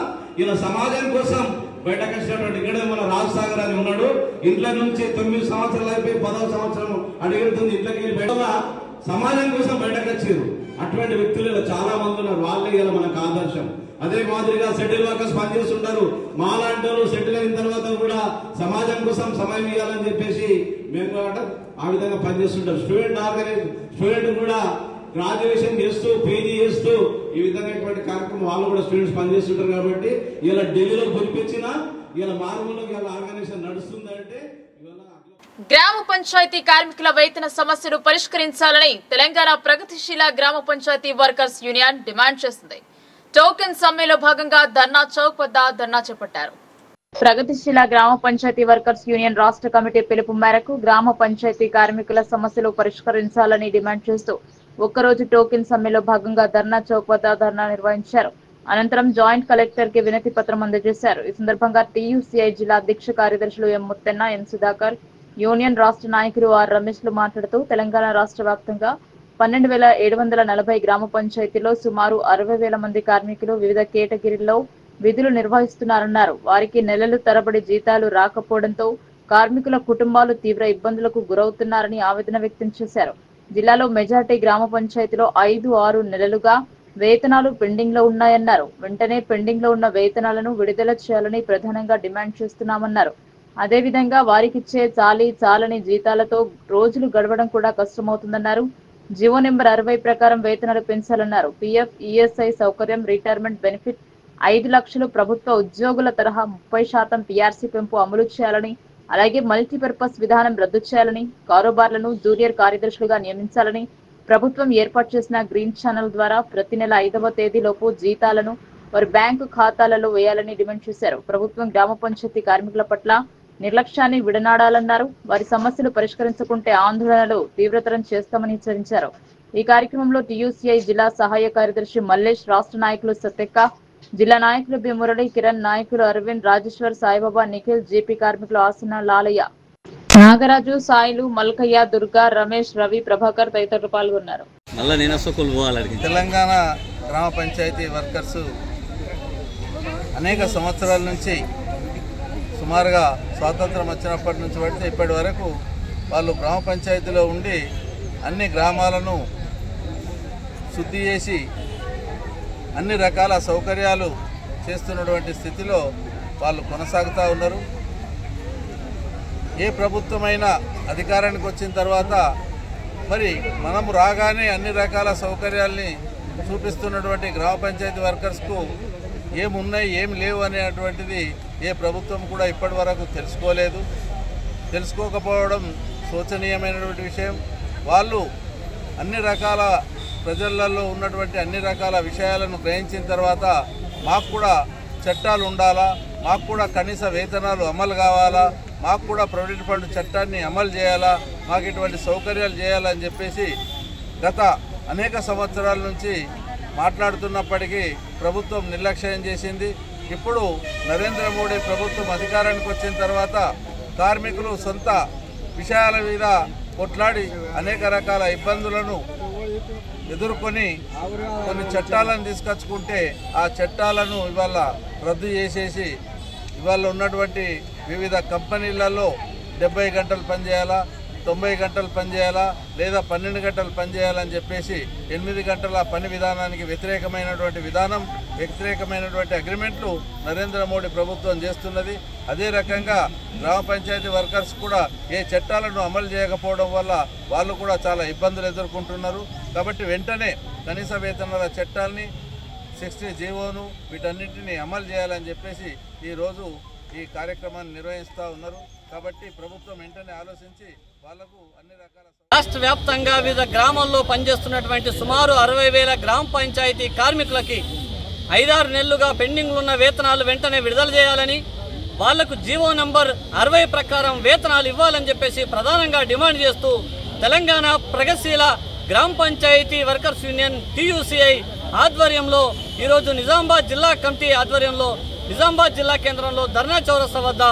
ఇలా సమాజం కోసం బయటకు వచ్చినటువంటి ఇక్కడ మన రాజ్ సాగర్ అని ఉన్నాడు. ఇంట్లో నుంచి 9 సంవత్సరాలు అయిపోయి 10వ సంవత్సరం అడుగుతుంది ఇంట్లోకి వెళ్ళి బయట సమాజం కోసం బయటకు వచ్చారు. అటువంటి వ్యక్తులు చాలా మంది ఉన్నారు. వాళ్ళే ఇలా మనకు ఆదర్శం. అదే మాదిరిగా సెటిల్ వర్కర్స్ పనిచేస్తుంటారు. మాలాంటి సెటిల్ అయిన తర్వాత కూడా సమాజం కోసం సమయం ఇవ్వాలని చెప్పేసి మేము కూడా ఆ విధంగా పనిచేస్తుంటారు. స్టూడెంట్ కూడా గ్రాడ్యుయేషన్ చేస్తూ, పీజీ చేస్తూ ఈ విధంగా కార్యక్రమం వాళ్ళు కూడా స్టూడెంట్స్ పనిచేస్తుంటారు. కాబట్టి ఇలా ఢిల్లీలో పిలిపించిన ఇలా మారుమూలకి ఇలా ఆర్గనైజేషన్ నడుస్తుందంటే గ్రామ పంచాయతీ కార్మికుల వేతన సమస్యలు పరిష్కరించాలని తెలంగాణ ప్రగతిశీల గ్రామ పంచాయతీ వర్కర్స్ యూనియన్ డిమాండ్ చేసింది. టోకెన్ సమ్మెలో భాగంగా ధర్నా చౌక్ వద్ద ధర్నా చేపట్టారు. ప్రగతిశీల గ్రామ పంచాయతీ వర్కర్స్ యూనియన్ రాష్ట్ర కమిటీ పిలుపు మేరకు గ్రామ పంచాయతీ కార్మికుల సమస్యలు పరిష్కరించాలని డిమాండ్ చేస్తూ ఒక్కరోజు టోకెన్ సమ్మెలో భాగంగా ధర్నా చౌక్ వద్ద ధర్నా నిర్వహించారు. అనంతరం జాయింట్ కలెక్టర్ కి వినతి పత్రం అందజేశారు. ఈ సందర్భంగా టీయూసీఐ జిల్లా అధ్యక్ష కార్యదర్శులు ఎం ముత్తెన్న, ఎన్ సుధాకర్, యూనియన్ రాష్ట్ర నాయకులు ఆర్ రమేష్లు మాట్లాడుతూ తెలంగాణ రాష్ట్ర వ్యాప్తంగా 12,740 గ్రామ పంచాయతీలో సుమారు 60,000 మంది కార్మికులు వివిధ కేటగిరీల్లో విధులు నిర్వహిస్తున్నారన్నారు. వారికి నెలలు తరబడి జీతాలు రాకపోవడంతో కార్మికుల కుటుంబాలు తీవ్ర ఇబ్బందులకు గురవుతున్నారని ఆవేదన వ్యక్తం చేశారు. జిల్లాలో మెజార్టీ గ్రామ పంచాయతీలో 5-6 నెలలుగా వేతనాలు పెండింగ్ లో ఉన్నాయన్నారు. వెంటనే పెండింగ్ లో ఉన్న వేతనాలను విడుదల చేయాలని ప్రధానంగా డిమాండ్ చేస్తున్నామన్నారు. అదేవిధంగా వారికిచ్చే చాలని జీతాలతో రోజులు గడవడం కూడా కష్టమవుతుందన్నారు. జీవో నెంబర్ 60 ప్రకారం వేతనాలు పెంచాలన్నారు. పీఎఫ్, ఈఎస్ఐ సౌకర్యం, రిటైర్మెంట్ బెనిఫిట్ 5 లక్షలు ప్రభుత్వ ఉద్యోగుల తరహా 30% పీఆర్సీ పెంపు అమలు చేయాలని, అలాగే మల్టీపర్పస్ విధానం రద్దు చేయాలని, కారోబార్లను జూనియర్ కార్యదర్శులుగా నియమించాలని, ప్రభుత్వం ఏర్పాటు చేసిన గ్రీన్ ఛానల్ ద్వారా ప్రతి నెల 5వ తేదీలోపు జీతాలను వారి బ్యాంకు ఖాతాలలో వేయాలని డిమాండ్ చేశారు. ప్రభుత్వం గ్రామ పంచాయతీ కార్మికుల పట్ల నిర్లక్ష్యాన్ని విడనాడాలన్నారు. వారి సమస్యలు పరిష్కరించకుంటే ఆందోళనలు తీవ్రతరం చేస్తామని హెచ్చరించారు. ఈ కార్యక్రమంలో టీయూసీఐ జిల్లా సహాయ కార్యదర్శి మల్లేష్, రాష్ట్ర నాయకులు సత్యక్క, జిల్లా నాయకులు బి మురళి, కిరణ్, నాయకులు అరవింద్, రాజేశ్వర్, సాయిబాబా, నిఖిల్, జీపీ కార్మికులు ఆసన, లాలయ్య, నాగరాజు, సాయిలు, మల్కయ్య, దుర్గా, రమేష్, రవి, ప్రభాకర్ తదితరులు పాల్గొన్నారు. తెలంగాణ గ్రామ పంచాయతీ వర్కర్స్ అనేక సంవత్సరాల నుంచి సుమారుగా స్వాతంత్రం వచ్చినప్పటి నుంచి పడితే ఇప్పటి వరకు వాళ్ళు గ్రామ పంచాయతీలో ఉండి అన్ని గ్రామాలను శుద్ధి చేసి అన్ని రకాల సౌకర్యాలు చేస్తున్నటువంటి స్థితిలో వాళ్ళు కొనసాగుతూ ఉన్నారు. ఏ ప్రభుత్వమైనా అధికారానికి వచ్చిన తర్వాత మరి మనము రాగానే అన్ని రకాల సౌకర్యాల్ని చూపిస్తున్నటువంటి గ్రామ పంచాయతీ వర్కర్స్కు ఏమున్నాయి ఏమి లేవు అనేటువంటిది ఏ ప్రభుత్వం కూడా ఇప్పటి వరకు తెలుసుకోకపోవడం శోచనీయమైనటువంటి విషయం. వాళ్ళు అన్ని రకాల ప్రజలలో ఉన్నటువంటి అన్ని రకాల విషయాలను గ్రహించిన తర్వాత మాకు కూడా చట్టాలు ఉండాలా, మాకు కూడా కనీస వేతనాలు అమలు కావాలా, మాకు కూడా ప్రొవిడెంట్ ఫండ్ చట్టాన్ని అమలు చేయాలా, మాకు ఇటువంటి సౌకర్యాలు చేయాలని చెప్పేసి గత అనేక సంవత్సరాల నుంచి మాట్లాడుతున్నప్పటికీ ప్రభుత్వం నిర్లక్ష్యం చేసింది. ఇప్పుడు నరేంద్ర మోడీ ప్రభుత్వం అధికారానికి వచ్చిన తర్వాత కార్మికులు సొంత విషయాల మీద కొట్లాడి అనేక రకాల ఇబ్బందులను ఎదుర్కొని కొన్ని చట్టాలను తీసుకొచ్చుకుంటే ఆ చట్టాలను ఇవాళ రద్దు చేసేసి ఇవాళ ఉన్నటువంటి వివిధ కంపెనీలలో 70 గంటలు పనిచేయాలా, 90 గంటలు పనిచేయాలా, లేదా 12 గంటలు పనిచేయాలని చెప్పేసి 8 గంటల పని విధానానికి వ్యతిరేకమైనటువంటి అగ్రిమెంట్లు నరేంద్ర మోడీ ప్రభుత్వం చేస్తున్నది. అదే రకంగా గ్రామ పంచాయతీ వర్కర్స్ కూడా ఏ చట్టాలను అమలు చేయకపోవడం వల్ల వాళ్ళు కూడా చాలా ఇబ్బందులు ఎదుర్కొంటున్నారు. కాబట్టి వెంటనే కనీస వేతనాల చట్టాన్ని 60 జీవోను వీటన్నింటినీ అమలు చేయాలని చెప్పేసి ఈరోజు ఈ కార్యక్రమాన్ని నిర్వహిస్తూ ఉన్నారు. కాబట్టి ప్రభుత్వం వెంటనే ఆలోచించి వాళ్లకు అన్ని రకాల రాష్ట్ర వ్యాప్తంగా వివిధ గ్రామాల్లో పనిచేస్తున్నటువంటి సుమారు 60,000 గ్రామ పంచాయతీ కార్మికులకి 5-6 నెలలుగా పెండింగ్లో ఉన్న వేతనాలు వెంటనే విడుదల చేయాలని, వాళ్లకు జీవో నంబర్ 60 ప్రకారం వేతనాలు ఇవ్వాలని చెప్పేసి ప్రధానంగా డిమాండ్ చేస్తూ తెలంగాణ ప్రగతిశీల గ్రామ పంచాయతీ వర్కర్స్ యూనియన్ TUCI ఆధ్వర్యంలో ఈరోజు నిజామాబాద్ జిల్లా కమిటీ ఆధ్వర్యంలో నిజామాబాద్ జిల్లా కేంద్రంలో ధర్నా చౌరస్తా వద్ద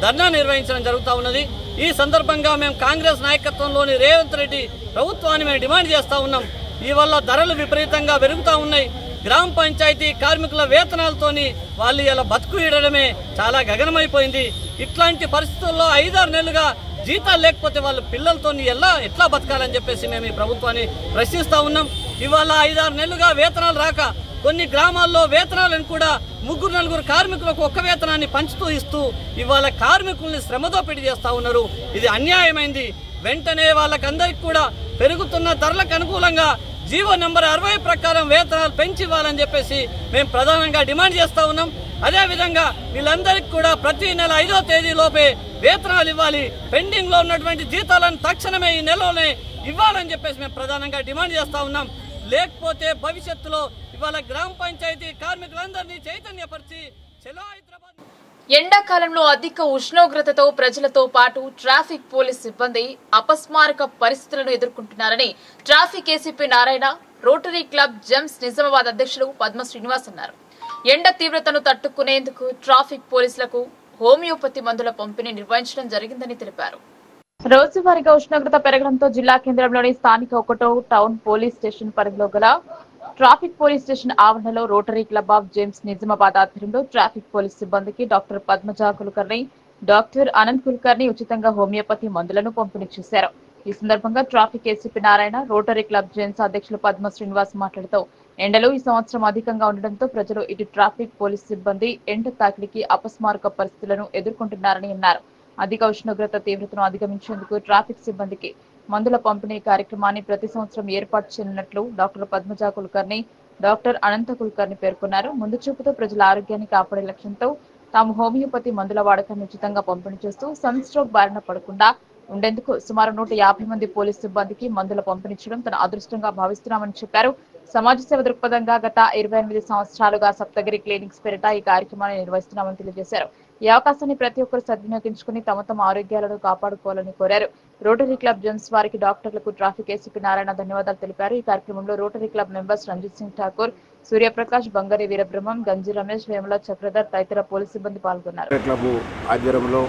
ధర్నా నిర్వహించడం జరుగుతూ ఉన్నది. ఈ సందర్భంగా మేము కాంగ్రెస్ నాయకత్వంలోని రేవంత్ రెడ్డి ప్రభుత్వాన్ని మేము డిమాండ్ చేస్తూ ఉన్నాం. ఈ వల్ల ధరలు విపరీతంగా పెరుగుతూ ఉన్నాయి. గ్రామ పంచాయతీ కార్మికుల వేతనాలతోని వాళ్ళు ఇలా బతుకు ఇడడమే చాలా గగనమైపోయింది. ఇట్లాంటి పరిస్థితుల్లో 5-6 నెలలుగా జీతాలు లేకపోతే వాళ్ళ పిల్లలతో ఎట్లా బతకాలని చెప్పేసి మేము ఈ ప్రభుత్వాన్ని ప్రశ్నిస్తూ ఉన్నాం. ఇవాళ 5-6 నెలలుగా వేతనాలు రాక కొన్ని గ్రామాల్లో వేతనాలను కూడా 3-4 కార్మికులకు ఒక్క వేతనాన్ని పంచుతూ ఇస్తూ ఇవాళ కార్మికుల్ని శ్రమదోపిడీ చేస్తూ ఉన్నారు. ఇది అన్యాయమైంది. వెంటనే వాళ్ళకందరికీ కూడా పెరుగుతున్న ధరలకు అనుకూలంగా జీవో నంబర్ 60 ప్రకారం వేతనాలు పెంచి ఇవ్వాలని చెప్పేసి మేము ప్రధానంగా డిమాండ్ చేస్తూ ఉన్నాం. అదేవిధంగా వీళ్ళందరికీ కూడా ప్రతి నెల 5వ తేదీలోపే వేతనాలు ఇవ్వాలి, పెండింగ్లో ఉన్నటువంటి జీతాలను తక్షణమే ఈ నెలలోనే ఇవ్వాలని చెప్పేసి మేము ప్రధానంగా డిమాండ్ చేస్తూ ఉన్నాం. లేకపోతే భవిష్యత్తులో ఇవాళ గ్రామ పంచాయతీ కార్మికులందరినీ చైతన్యపరిచి చలో హైదరాబాద్. ఎండాకాలంలో అధిక ఉష్ణోగ్రతతో ప్రజలతో పాటు ట్రాఫిక్ పోలీస్ సిబ్బంది అపస్మారక పరిస్థితులను ఎదుర్కొంటున్నారని traffic ACP Narayana, Rotary Club Gems Nizamabad అధ్యక్షులు పద్మ శ్రీనివాస్ అన్నారు. ఎండ తీవ్రతను తట్టుకునేందుకు ట్రాఫిక్ పోలీసులకు హోమియోపతి మందుల పంపిణీ నిర్వహించడం జరిగిందని తెలిపారు. రోజువారీగా ఉష్ణోగ్రత పెరగడంతో జిల్లా కేంద్రంలోని స్థానిక 1వ టౌన్ పోలీస్ స్టేషన్ పరిధిలో గల ట్రాఫిక్ పోలీస్ స్టేషన్ ఆవరణలో rotary club of James Nizamabad ఆధ్వర్యంలో ట్రాఫిక్ పోలీస్ సిబ్బందికి డాక్టర్ పద్మజా కుల్కర్ని, డాక్టర్ అనంత్ కుల్కర్ని ఉచితంగా హోమియోపతి మందులను పంపిణీ చేశారు. ఈ సందర్భంగా traffic ACP Narayana, Rotary club James అధ్యక్షులు పద్మ శ్రీనివాస్ మాట్లాడుతూ ఎండలు ఈ సంవత్సరం అధికంగా ఉండడంతో ప్రజలు ఇటు ట్రాఫిక్ పోలీస్ సిబ్బంది ఎండ తాకిడికి అపస్మారక పరిస్థితులను ఎదుర్కొంటున్నారని అన్నారు. అధిక ఉష్ణోగ్రత తీవ్రతను అధిగమించేందుకు ట్రాఫిక్ సిబ్బందికి మందుల పంపిణీ కార్యక్రమాన్ని ప్రతి సంవత్సరం ఏర్పాటు చేయనున్నట్లు డాక్టర్ పద్మజా కుల్కర్ని, డాక్టర్ అనంత కుల్కర్ని పేర్కొన్నారు. ముందు చూపుతో ప్రజల ఆరోగ్యాన్ని కాపాడే లక్ష్యంతో తాము హోమియోపతి మందుల వాడకాన్ని ఉచితంగా పంపిణీ చేస్తూ సన్ స్ట్రోక్ బారిన పడకుండా ఉండేందుకు సుమారు 150 మంది పోలీసు సిబ్బందికి మందుల పంపిణీ చేయడం తన అదృష్టంగా భావిస్తున్నామని చెప్పారు. సమాజ సేవ దృక్పథంగా గత 28 సంవత్సరాలుగా సప్తగిరి క్లినిక్స్ పేరిట ఈ కార్యక్రమాన్ని నిర్వహిస్తున్నామని తెలియజేశారు. ఈ అవకాశాన్ని ప్రతి ఒక్కరు సద్వినియోగించుకుని తమ ఆరోగ్యాలను కాపాడుకోవాలని కోరారు. రోటరీ క్లబ్ జెమ్స్ వారికి డాక్టర్లకు ట్రాఫిక్ ఏసీపీ నారాయణ ధన్యవాదాలు తెలిపారు. ఈ కార్యక్రమంలో Rotary club members Ranjit Singh Thakur, Suryaprakash, Bangari Veerabrahmam, గంజి రమేష్, వేముల చక్రధర్ తదితర పోలీసు సిబ్బంది పాల్గొన్నారు. క్లబ్ ఆధ్వర్యంలో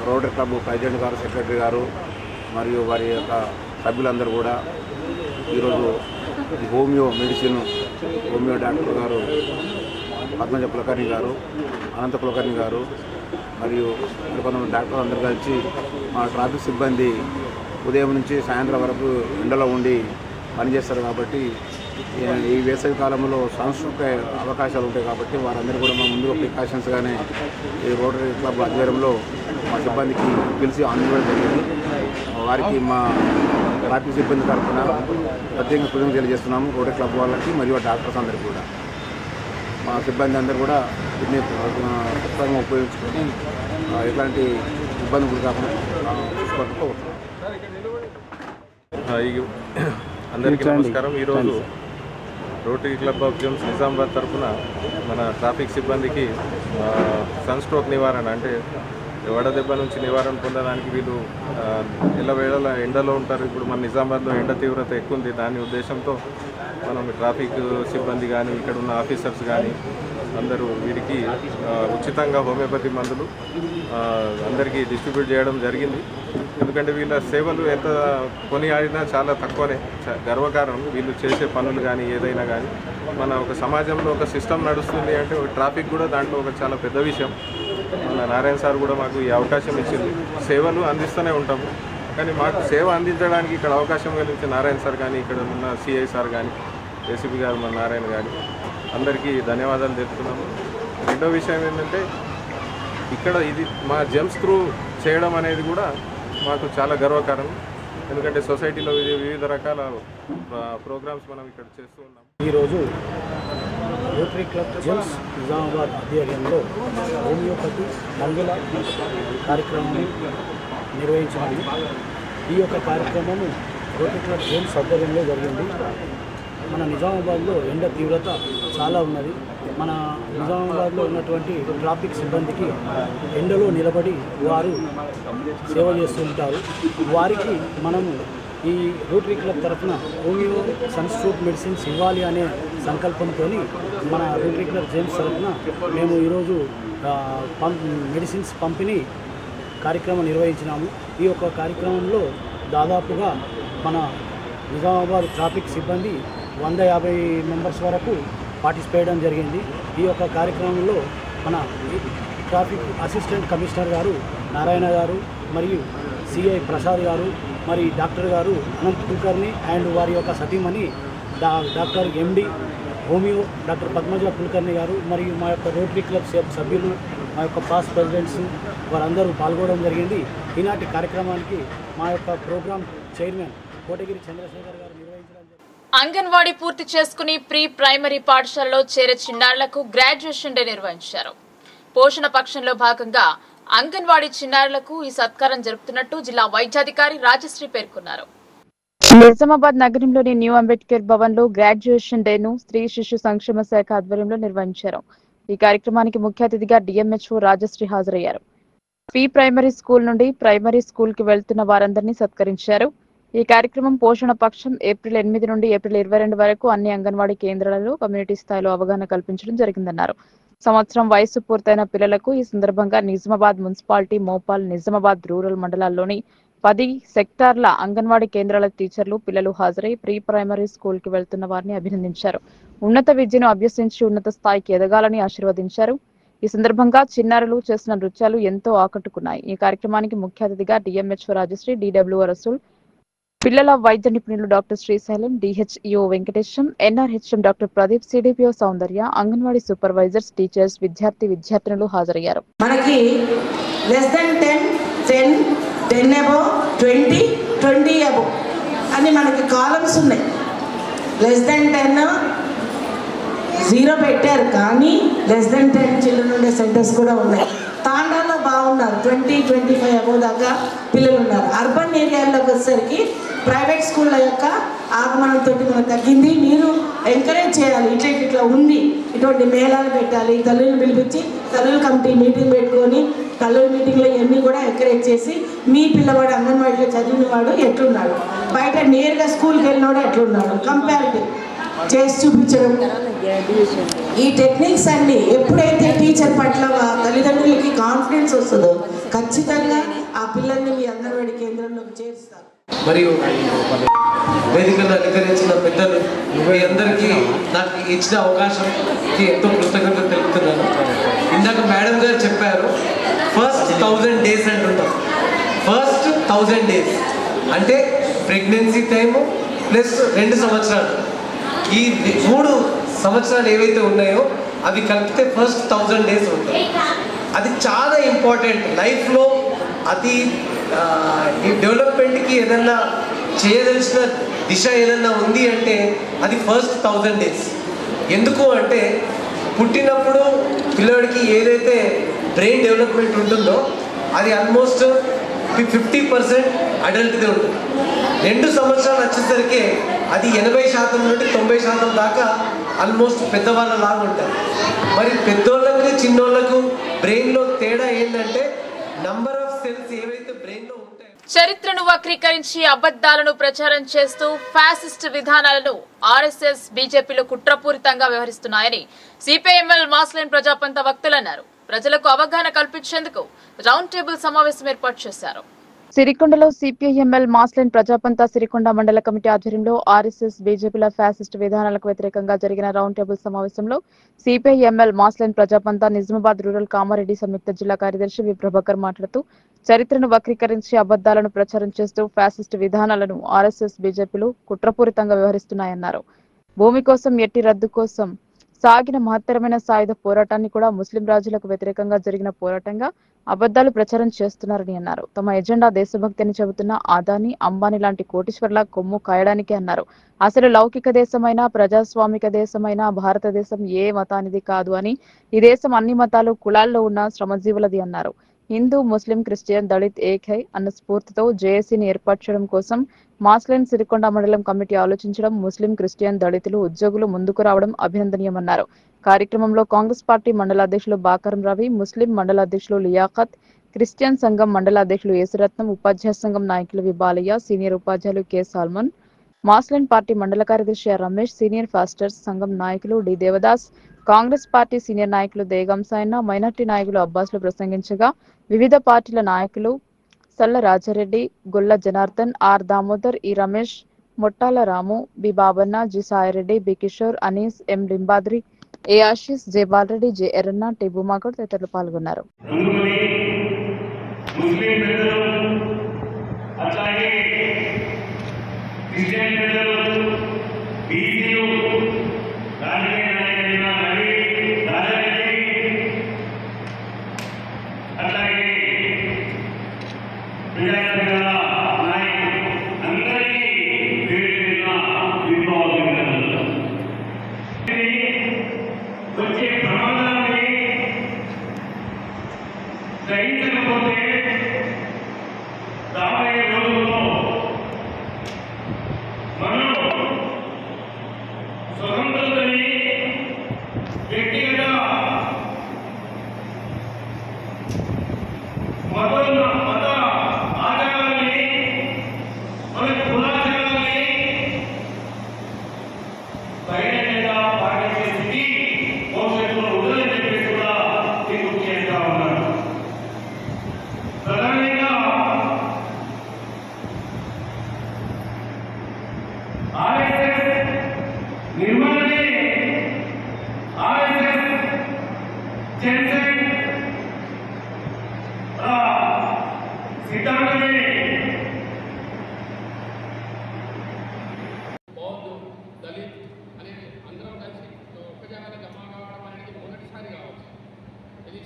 రోటరీ క్లబ్ ప్రెసిడెంట్ గారు, సెక్రటరీ గారు మరియు వారి యొక్క సభ్యులందరూ కూడా ఈరోజు హోమియో మెడిసిన్ హోమియో డాక్టర్ గారు పద్మజ కులకర్ణి గారు, అనంత కులకర్ణి గారు మరియు కొంతమంది డాక్టర్లు అందరూ కలిసి మా ట్రాఫిక్ సిబ్బంది ఉదయం నుంచి సాయంత్రం వరకు ఎండలో ఉండి పనిచేస్తారు. కాబట్టి ఈ వేసవి కాలంలో సంస్కృత అవకాశాలు ఉంటాయి. కాబట్టి వారందరూ కూడా మా ముందుగా ప్రికాషన్స్గానే ఈ రోటరీ క్లబ్ ఆధ్వర్యంలో మా సిబ్బందికి పిలిచి ఆందోళన జరిగింది. వారికి మా ట్రాఫిక్ సిబ్బంది తరఫున ప్రత్యేకంగా కృతజ్ఞతలు తెలియజేస్తున్నాము. రోటరీ క్లబ్ వాళ్ళకి మరియు డాక్టర్స్ అందరికీ కూడా మా సిబ్బంది అందరూ కూడా దీన్ని పుస్తకంగా ఉపయోగించుకొని ఎట్లాంటి ఇబ్బంది గురి కాకుండా చూసుకోవడంతో అందరికీ నమస్కారం. ఈరోజు Rotary club of gems Nizamabad తరఫున మన ట్రాఫిక్ సిబ్బందికి సన్ స్ట్రోక్ నివారణ అంటే వడదెబ్బ నుంచి నివారణ పొందడానికి వీళ్ళు ఎల్లవేళలా ఎండలో ఉంటారు. ఇప్పుడు మన నిజామాబాద్లో ఎండ తీవ్రత ఎక్కువ ఉంది. దాని ఉద్దేశంతో మనం ట్రాఫిక్ సిబ్బంది కానీ ఇక్కడ ఉన్న ఆఫీసర్స్ కానీ అందరూ వీరికి ఉచితంగా హోమియోపతి మందులు అందరికీ డిస్ట్రిబ్యూట్ చేయడం జరిగింది. ఎందుకంటే వీళ్ళ సేవలు ఎంత కొనియాడినా చాలా తక్కువనే, గర్వకారణం. వీళ్ళు చేసే పనులు కానీ ఏదైనా కానీ మన ఒక సమాజంలో ఒక సిస్టమ్ నడుస్తుంది అంటే ఒక ట్రాఫిక్ కూడా దాంట్లో ఒక చాలా పెద్ద విషయం. మన నారాయణ సార్ కూడా మాకు ఈ అవకాశం ఇచ్చింది. సేవలు అందిస్తూనే ఉంటాము, కానీ మాకు సేవ అందించడానికి ఇక్కడ అవకాశం కలిగించిన నారాయణ సార్ కానీ, ఇక్కడ ఉన్న సిఐ సార్ కానీ, ఏసీపీ గారు మన నారాయణ కానీ అందరికీ ధన్యవాదాలు తెలుపుతున్నాము. రెండో విషయం ఏంటంటే ఇక్కడ ఇది మా జెమ్స్ త్రూ చేయడం అనేది కూడా మాకు చాలా గర్వకారణం. ఎందుకంటే సొసైటీలో వివిధ రకాల ప్రోగ్రామ్స్ మనం ఇక్కడ చేస్తూ ఉన్నాం. ఈరోజు రోటరీ క్లబ్ జెమ్స్ నిజామాబాద్ ఆధ్వర్యంలో హోమియోపతి మందుల కార్యక్రమాన్ని నిర్వహించాము. ఈ యొక్క కార్యక్రమము రోటరీ క్లబ్ జెమ్స్ ఆధ్వర్యంలో జరిగింది. మన నిజామాబాద్లో ఎండ తీవ్రత చాలా ఉన్నది. మన నిజామాబాద్లో ఉన్నటువంటి ట్రాఫిక్ సిబ్బందికి ఎండలో నిలబడి వారు సేవ చేస్తూ ఉంటారు. వారికి మనము ఈ రోటరీ క్లబ్ తరఫున హోమియో సన్స్ట్రోక్ మెడిసిన్స్ ఇవ్వాలి అనే సంకల్పంతో మన రోటరీ క్లబ్ జేమ్స్ తరఫున మేము ఈరోజు మెడిసిన్స్ పంపిణీ కార్యక్రమం నిర్వహించినాము. ఈ యొక్క కార్యక్రమంలో దాదాపుగా మన నిజామాబాద్ ట్రాఫిక్ సిబ్బంది 150 మెంబర్స్ వరకు పార్టిసిపేట్ చేయడం జరిగింది. ఈ యొక్క కార్యక్రమంలో మన ట్రాఫిక్ అసిస్టెంట్ కమిషనర్ గారు నారాయణ గారు మరియు సిఐ ప్రసాద్ గారు మరి డాక్టర్ గారు అనంత్ కుల్కర్ని అండ్ వారి యొక్క సతీమణి డాక్టర్ ఎండి హోమియో డాక్టర్ పద్మజ కుల్కర్ని గారు మరియు మా యొక్క రోటరీ క్లబ్ సభ్యులు మా యొక్క పాస్ ప్రెసిడెంట్స్ వారందరూ పాల్గొనడం జరిగింది. ఈనాటి కార్యక్రమానికి మా యొక్క ప్రోగ్రామ్ చైర్మన్ కోటగిరి చంద్రశేఖర్ గారు నిర్వహించడం జరిగింది. అంగన్వాడీ పూర్తి చేసుకుని ప్రీ ప్రైమరీ పాఠశాలలో చేరే చిన్నారులకు గ్రాడ్యుయేషన్ డే నిర్వహించారు. పోషణ పక్షంలో భాగంగా అంగన్వాడీ చిన్నారులకు ఈ సత్కారం జరుపుతున్నట్టు జిల్లా వైద్యాధికారి రాజశ్రీ పేర్కొన్నారు. నిజామాబాద్ నగరంలోని న్యూ అంబేద్కర్ భవన్ లో గ్రాడ్యుయేషన్ డే ను స్త్రీ శిశు సంక్షేమ శాఖ ఆధ్వర్యంలో నిర్వహించారు. ఈ కార్యక్రమానికి ముఖ్య అతిథిగా డిఎంహెచ్ఓ రాజశ్రీ హాజరయ్యారు. ప్రీ ప్రైమరీ స్కూల్ నుండి ప్రైమరీ స్కూల్ కి వెళ్తున్న వారందరినీ సత్కరించారు. ఈ కార్యక్రమం పోషణ పక్షం ఏప్రిల్ 8 నుండి ఏప్రిల్ 22 వరకు అన్ని అంగన్వాడీ కేంద్రాలలో కమ్యూనిటీ స్థాయిలో అవగాహన కల్పించడం జరిగిందన్నారు. సంవత్సరం వయసు పూర్తయిన పిల్లలకు ఈ సందర్భంగా నిజామాబాద్ మున్సిపాలిటీ, మోపాల్, నిజామాబాద్ రూరల్ మండలాల్లోని 10 సెక్టార్ల అంగన్వాడీ కేంద్రాల టీచర్లు, పిల్లలు హాజరై ప్రీ ప్రైమరీ స్కూల్ కి వెళ్తున్న వారిని అభినందించారు. ఉన్నత విద్యను అభ్యసించి ఉన్నత స్థాయికి ఎదగాలని ఆశీర్వదించారు. ఈ సందర్భంగా చిన్నారులు చేసిన నృత్యాలు ఎంతో ఆకట్టుకున్నాయి. ఈ కార్యక్రమానికి ముఖ్య అతిథిగా డిఎంహెచ్ఓ రాజశ్రీ, డిడబ్ల్యూఓ రసూల్, పిల్లల వైద్య నిపుణులు doctor Srisailam, DHEO Venkatesham, NRHM doctor Pradeep, CDPO Soundarya, anganwadi supervisors, teachers, విద్యార్థినులు హాజరయ్యారు. మనకి లెస్ దెన్ 10, 10 అబౌవ్, 20, 20 అబౌవ్ అని మనకి కాలమ్స్ ఉన్నాయి. లెస్ దెన్ 10 0 పెట్టారు, కానీ లెస్ దెన్ 10 చిల్డ్రన్ ఉండే సెంటర్స్ కూడా ఉన్నాయి. తాండాలో బాగున్నారు, 20, 25 అబౌవ్ దాకా పిల్లలు ఉన్నారు. అర్బన్ ఏరియాల్లోకి వచ్చేసరికి ప్రైవేట్ స్కూళ్ళ యొక్క ఆగమనంతో మనకు తగ్గింది. మీరు ఎంకరేజ్ చేయాలి, ఇట్లా ఉంది, ఇటువంటి మేళాలు పెట్టాలి, తల్లులు పిలిపించి తల్లుల కమిటీ మీటింగ్ పెట్టుకొని తల్లుల మీటింగ్లో ఇవన్నీ కూడా ఎంకరేజ్ చేసి మీ పిల్లవాడు అంగన్వాడీలో చదివిన వాడు ఎట్లున్నాడు, బయట నేరుగా స్కూల్కి వెళ్ళినవాడు ఎట్లున్నాడు కంపారిటివ్ చేసి చూపించడం. ఈ టెక్నిక్స్ అన్ని ఎప్పుడైతే టీచర్ పట్ల తల్లిదండ్రులకి కాన్ఫిడెన్స్ వస్తుందో ఖచ్చితంగా ఆ పిల్లల్ని మీ అంగన్వాడీ కేంద్రంలోకి చేరుస్తారు. మరియు వేదికను అలంకరించిన పెద్దలు మీ అందరికీ నాకు ఇచ్చిన అవకాశంకి ఎంతో కృతజ్ఞతలు తెలుపుతున్నాను. ఇందాక మేడం గారు చెప్పారు ఫస్ట్ 1000 days అంటుంటాం. ఫస్ట్ 1000 days అంటే ప్రెగ్నెన్సీ టైము ప్లస్ 2 సంవత్సరాలు. ఈ 3 సంవత్సరాలు ఏవైతే ఉన్నాయో అవి కలిపితే ఫస్ట్ 1000 days ఉంటాయి. అది చాలా ఇంపార్టెంట్ లైఫ్లో. అది ఈ డెవలప్మెంట్కి ఏదన్నా చేయదలిసిన దిశ ఏదన్నా ఉంది అంటే అది ఫస్ట్ 1000 days. ఎందుకు అంటే పుట్టినప్పుడు పిల్లవాడికి ఏదైతే బ్రెయిన్ డెవలప్మెంట్ ఉంటుందో అది ఆల్మోస్ట్ 50% అడల్ట్ది ఉంటుంది. 2 సంవత్సరాలు వచ్చేసరికి అది 80% నుండి 90% దాకా ఆల్మోస్ట్ పెద్దవాళ్ళ లాగా ఉంటారు. మరి పెద్దోళ్ళకి చిన్నోళ్ళకు బ్రెయిన్లో తేడా ఏంటంటే నంబర్ ఆఫ్ సెల్స్ ఏవైతే బ్రెయిన్లో ఉంటాయి. చరిత్రను వక్రీకరించి అబద్దాలను ప్రచారం చేస్తూ ఫ్యాసిస్ట్ విధానాలను ఆర్ఎస్ఎస్ బీజేపీలు కుట్రపూరితంగా వ్యవహరిస్తున్నాయని సిపిఐఎంఎల్ మాస్లైన్ ప్రజాపంత వక్తలు అన్నారు. ప్రజలకు అవగాహన కల్పించేందుకు రౌండ్ టేబుల్ సమావేశం ఏర్పాటు చేశారు. సిరికొండలో సిపిఐఎంఎల్ మాస్లైన్ ప్రజాపంత సిరికొండ మండల కమిటీ ఆధ్వర్యంలో ఆర్ఎస్ఎస్ బీజేపీల ఫ్యాసిస్ట్ విధానాలకు వ్యతిరేకంగా జరిగిన రౌండ్ టేబుల్ సమావేశంలో CPIML Mass Line ప్రజాపంత Nizamabad rural Kamareddy సంయుక్త జిల్లా కార్యదర్శి వి ప్రభాకర్ మాట్లాడుతూ చరిత్రను వక్రీకరించి అబద్దాలను ప్రచారం చేస్తూ ఫ్యాసిస్ట్ విధానాలను ఆర్ఎస్ఎస్ బీజేపీలు కుట్రపూరితంగా వ్యవహరిస్తున్నాయన్నారు. భూమి కోసం ఎట్టి రద్దు కోసం సాగిన మహత్తరమైన సాయుధ పోరాటాన్ని కూడా ముస్లిం రాజులకు వ్యతిరేకంగా జరిగిన పోరాటంగా అబద్దాలు ప్రచారం చేస్తున్నారని అన్నారు. తమ ఎజెండా దేశభక్తి అని చెబుతున్న అదానీ, అంబానీ లాంటి కోటీశ్వర్ల కొమ్ము కాయడానికి అన్నారు. అసలు లౌకిక దేశమైన ప్రజాస్వామిక దేశమైన భారతదేశం ఏ మతానిది కాదు అని, ఈ దేశం అన్ని మతాలు కులాల్లో ఉన్న శ్రమజీవులది అన్నారు. హిందూ, ముస్లిం, క్రిస్టియన్, దళిత్ ఏక్ హై అన్న స్ఫూర్తితో జేఏసీని ఏర్పాటు చేయడం కోసం మాస్లైన్ సిరికొండ మండలం కమిటీ ఆలోచించడం, ముస్లిం, క్రిస్టియన్, దళితులు, ఉద్యోగులు ముందుకు రావడం అభినందనీయమన్నారు. కార్యక్రమంలో కాంగ్రెస్ పార్టీ మండల అధ్యక్షులు బాకరం రవి, ముస్లిం మండల అధ్యక్షులు లియాఖత్, క్రిస్టియన్ సంఘం మండల అధ్యక్షులు యేసురత్నం, ఉపాధ్యాయ సంఘం నాయకులు వి బాలయ్య, సీనియర్ ఉపాధ్యాయులు కె సాల్మన్, మాస్లైన్ పార్టీ మండల కార్యదర్శి రమేష్, సీనియర్ ఫాస్టర్స్ సంఘం నాయకులు D Devadas, Congress party senior నాయకులు దేగం సాయన్న, మైనార్టీ నాయకులు అబ్బాస్లు ప్రసంగించగా వివిధ పార్టీల నాయకులు సల్ల రాజారెడ్డి, గొల్ల Janardhan, R Damodar, E Ramesh, Mottala Ramu, B Babanna, G Saireddy, B Kishore, Anees, M Limbadri, A Ashish, J Balareddy, J Erranna, T Bhumagoud తదితరులు పాల్గొన్నారు.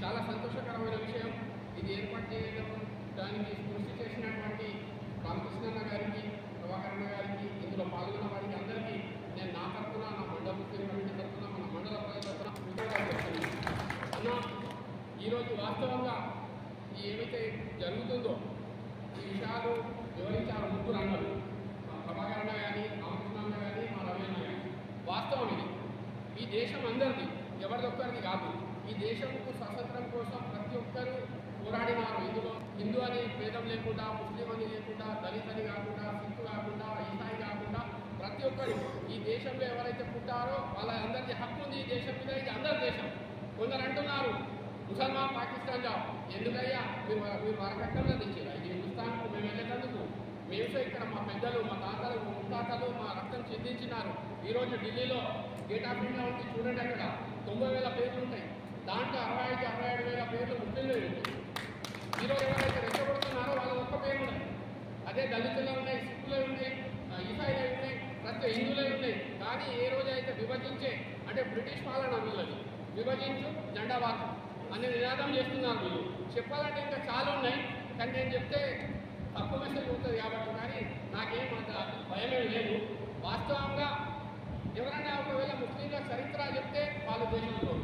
చాలా సంతోషకరమైన విషయం. ఇది ఏర్పాటు చేయడం దానికి కృషి చేసినటువంటి రామకృష్ణన్న గారికి, ప్రభాకరన్న గారికి, ఇందులో పాల్గొన్న వారికి అందరికీ నేను నా తరఫున, నా మండల ముఖ్య కమిటీ తరఫున, మన మండల ప్రజల తరఫున అన్న, ఈరోజు వాస్తవంగా ఏమైతే జరుగుతుందో ఈ విషయాలు వివరించారు ముగ్గురు అన్నారు. ప్రభాకరన్న కానీ, రామకృష్ణన్న కానీ, మా రవీణ కానీ. వాస్తవం ఇది. ఈ దేశం అందరిది, ఎవరిదొక్కరిది కాదు. ఈ దేశంకు స్వాతంత్రం కోసం ప్రతి ఒక్కరూ పోరాడినారు. ఇందులో హిందూ అని భేదం లేకుండా, ముస్లిం అని లేకుండా, దళిత్ అని కాకుండా, సిక్కు కాకుండా, ఈసాయి కాకుండా ప్రతి ఒక్కరు ఈ దేశంలో ఎవరైతే పుట్టారో వాళ్ళందరికీ హక్కు ఉంది. ఈ దేశం మీద ఇది అందరి దేశం. కొందరు అంటున్నారు ముసల్మాన్ పాకిస్తాన్ జాబ్ ఎందుకయ్యా మీరు వరకట్టంలో తెచ్చారు. ఇది హిందుస్థాన్కు మేము వెళ్ళేటందుకు మేము ఇక్కడ మా పెద్దలు, మా తాతలు, ముత్తాతలు మా రక్తం చెందించినారు. ఈరోజు ఢిల్లీలో గేట్ ఆఫ్ ఇండియా ఉంది చూడండి, అక్కడ 90,000 పేర్లు ఉంటాయి. దాంట్లో 65,000-67,000 పేర్లు ముస్లింలు ఉంటాయి. ఈరోజు ఎవరైతే రెచ్చగొడుతున్నారో వాళ్ళ ఒక్క పేరు ఉన్నాయి. అదే దళితులు ఉన్నాయి, సిక్కులు ఉన్నాయి, ఈసాయిలు ఉన్నాయి, ప్రతి హిందువులే ఉన్నాయి. కానీ ఏ రోజైతే విభజించే అంటే బ్రిటిష్ పాలన వీళ్ళది విభజించు జెండావాదం అనే నినాదం చేస్తున్నారు వీళ్ళు. చెప్పాలంటే ఇంకా చాలా ఉన్నాయి, కానీ నేను చెప్తే తక్కువ మెసేజ్ ఉంటుంది కాబట్టి. కానీ నాకేం అంత భయమే లేదు. వాస్తవంగా ఎవరైనా ఒకవేళ ముస్లింల చరిత్ర చెప్తే వాళ్ళు దేశంలో,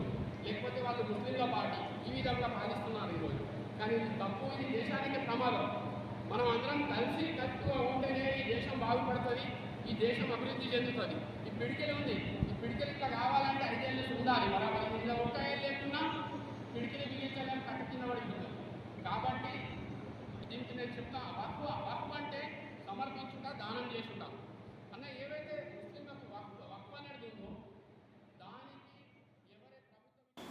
లేకపోతే వాళ్ళు ముస్లింల పార్టీ ఈ విధంగా పాలిస్తున్నారు ఈరోజు. కానీ ఇది తప్పు, ఇది దేశానికి ప్రమాదం. మనం అందరం కలిసి కట్టుగా ఉంటేనే ఈ దేశం బాగుపడుతుంది, ఈ దేశం అభివృద్ధి చెందుతుంది. ఈ పిడికెలు ఉంది, ఈ పిడికెలు ఇట్లా కావాలంటే 5 ఏళ్ళు ఉండాలి. మనం ఇలా ఒక్క ఏళ్ళు లేకున్నా పిడికెలు బిగించాలని కట్ట కింద పడుతుంది. కాబట్టి దీనికి నేను చెప్తా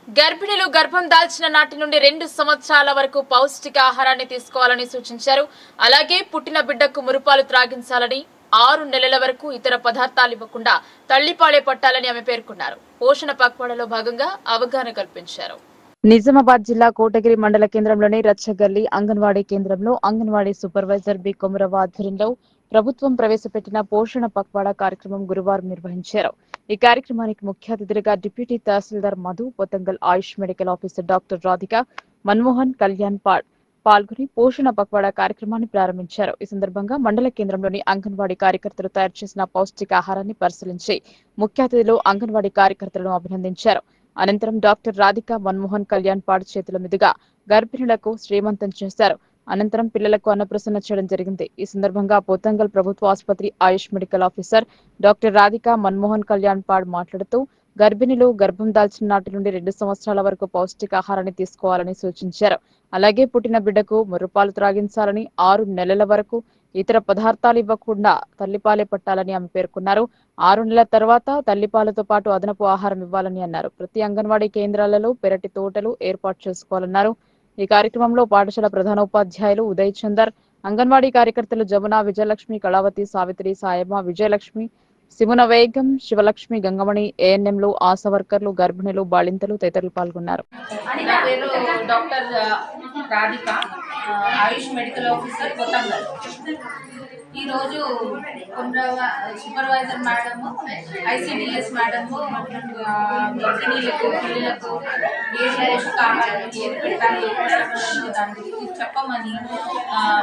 గర్భిణీలు గర్భం దాల్చిన నాటి నుండి 2 సంవత్సరాల వరకు పౌష్టికాహారాన్ని తీసుకోవాలని సూచించారు. అలాగే పుట్టిన బిడ్డకు మురుపాలు త్రాగించాలని, 6 నెలల వరకు ఇతర పదార్థాలు ఇవ్వకుండా తల్లిపాలే పట్టాలని ఆమె పేర్కొన్నారు. పోషణ పక్వాడలో భాగంగా అవగాహన కల్పించారు. నిజామాబాద్ జిల్లా కోటగిరి మండల కేంద్రంలోని రచ్చగల్లి అంగన్వాడీ కేంద్రంలో అంగన్వాడీ సూపర్వైజర్ బి కొమరవ ఆధ్వర్యంలో ప్రభుత్వం ప్రవేశపెట్టిన పోషణ పక్వాడా కార్యక్రమం గురువారం నిర్వహించారు. ఈ కార్యక్రమానికి ముఖ్య అతిథులుగా deputy tahsildar Madhu, Pothangal Ayush medical officer doctor Radhika, Manmohan Kalyan పాల్గొని పోషణ పక్వాడా కార్యక్రమాన్ని ప్రారంభించారు. ఈ సందర్భంగా మండల కేంద్రంలోని అంగన్వాడీ కార్యకర్తలు తయారు చేసిన పౌష్టికాహారాన్ని పరిశీలించి ముఖ్య అతిథులు అంగన్వాడీ కార్యకర్తలను అభినందించారు. అనంతరం డాక్టర్ రాధిక, మన్మోహన్ కళ్యాణ్ చేతుల మీదుగా గర్భిణులకు శ్రీమంతం చేశారు. అనంతరం పిల్లలకు అన్నప్రసన్న చేయడం జరిగింది. ఈ సందర్భంగా పోతంగల్ ప్రభుత్వ ఆసుపత్రి Ayush medical officer doctor Radhika, Manmohan Kalyan మాట్లాడుతూ గర్భిణులు గర్భం దాల్చిన నాటి నుండి 2 సంవత్సరాల వరకు పౌష్టికాహారాన్ని తీసుకోవాలని సూచించారు. అలాగే పుట్టిన బిడ్డకు మురుపాలు త్రాగించాలని, 6 నెలల వరకు ఇతర పదార్థాలు ఇవ్వకుండా తల్లిపాలే పట్టాలని ఆమె పేర్కొన్నారు. 6 నెలల తర్వాత తల్లిపాలతో పాటు అదనపు ఆహారం ఇవ్వాలని అన్నారు. ప్రతి అంగన్వాడీ కేంద్రాలలో పెరటి తోటలు ఏర్పాటు చేసుకోవాలన్నారు. ఈ కార్యక్రమంలో పాఠశాల ప్రధానోపాధ్యాయులు ఉదయ్ చందర్, అంగన్వాడీ కార్యకర్తలు జమున, విజయలక్ష్మి, కళావతి, సావిత్రి, సాయమ్మ, విజయలక్ష్మి, సిమున వేగం, శివలక్ష్మి, గంగమణి, ఏఎన్ఎంలు, ఆశా వర్కర్లు, గర్భిణులు, బాలింతలు తదితరులు పాల్గొన్నారు. నా పేరు డాక్టర్ రాధిక, ఆయుష్ మెడికల్ ఆఫీసర్ పోతంగల్. ఈరోజు సూపర్వైజర్ మేడము, ఐసిడిఎస్ మేడము గర్భిణీలకు, పిల్లలకు ఏ పోషకాహారం ఏది పెట్టాలి దాని గురించి చెప్పమని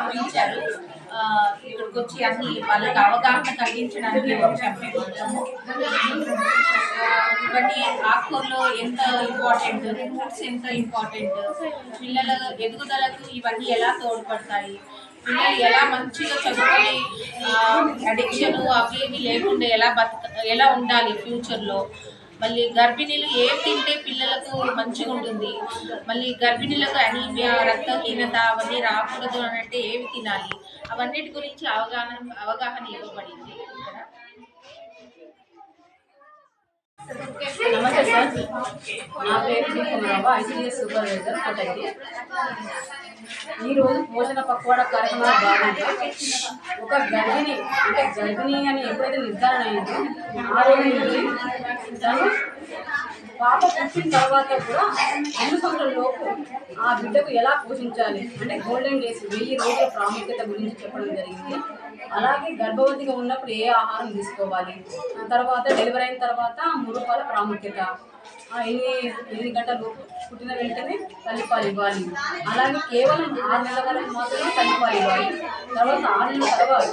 పిలిచారు. ఇక్కడికి వచ్చి అన్ని వాళ్ళకి అవగాహన కలిగించడానికి వచ్చాము. ఇవన్నీ ఆకుకూరలో ఎంత ఇంపార్టెంట్, ఫ్రూట్స్ ఎంత ఇంపార్టెంట్, పిల్లల ఎదుగుదలకు ఇవన్నీ ఎలా తోడ్పడతాయి, పిల్లలు ఎలా మంచిగా చదువుకొని అడిక్షన్ అవి లేకుండా ఎలా ఉండాలి ఫ్యూచర్లో, మళ్ళీ గర్భిణీలు ఏం తింటే పిల్లలకు మంచిగా ఉంటుంది, మళ్ళీ గర్భిణీలకు అనీమియా, రక్తహీనత అవన్నీ రాకూడదు అని అంటే ఏమి తినాలి, అవన్నిటి గురించి అవగాహన ఇవ్వబడింది. నమస్తే సార్, నా పేరు కొమరవ, ఐసిడిఎస్ సూపర్వైజర్ కోటగిరి. ఈరోజు పోషణ పక్వాడా కార్యక్రమంలో భాగంగా ఒక గర్భిణి అని ఎప్పుడైతే నిర్ధారణ అయిందో ఆ రోజు నుంచి తను పాప పుట్టిన తర్వాత కూడా 2 సంవత్సరాల లోపు ఆ బిడ్డకు ఎలా పోషించాలి అంటే గోల్డెన్ డేస్ 1000 రోజుల ప్రాముఖ్యత గురించి చెప్పడం జరిగింది. అలాగే గర్భవతిగా ఉన్నప్పుడు ఏ ఆహారం తీసుకోవాలి, తర్వాత డెలివరీ అయిన తర్వాత మురుపాల ప్రాముఖ్యత, ఎన్ని గంటలు పుట్టిన వెంటనే తల్లిపాలు ఇవ్వాలి, అలాగే కేవలం 6 నెలల వరకు మాత్రమే తల్లిపాలు ఇవ్వాలి, తర్వాత 6 నెలల తర్వాత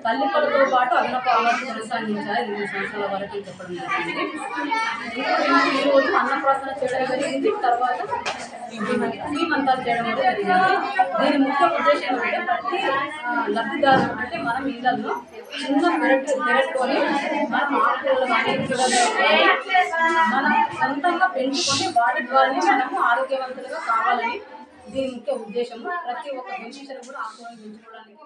తల్లిపాలతో పాటు అదనపు ఆహారం కొనసాగించాలి 2 సంవత్సరాల వరకు చెప్పడం జరిగింది. ఈరోజు అన్నప్రాసన చేయడం జరిగింది, తర్వాత శ్రీమంతాలు చేయడం కూడా జరిగింది. దీని ముఖ్య ఉద్దేశం అంటే ప్రతి లబ్ధిదారు అంటే మనం ఇళ్లలో చిన్న పెరట్టుకొని మనం ఆకుకూరలు కానీ మనం సొంతంగా పెంచుకొని వాటి ద్వారానే మనము ఆరోగ్యవంతులుగా కావాలని దీని ముఖ్య ఉద్దేశం. ప్రతి ఒక్క బెనిఫిషియరీ కూడా ఆకుకూరలు పెంచుకోవడానికి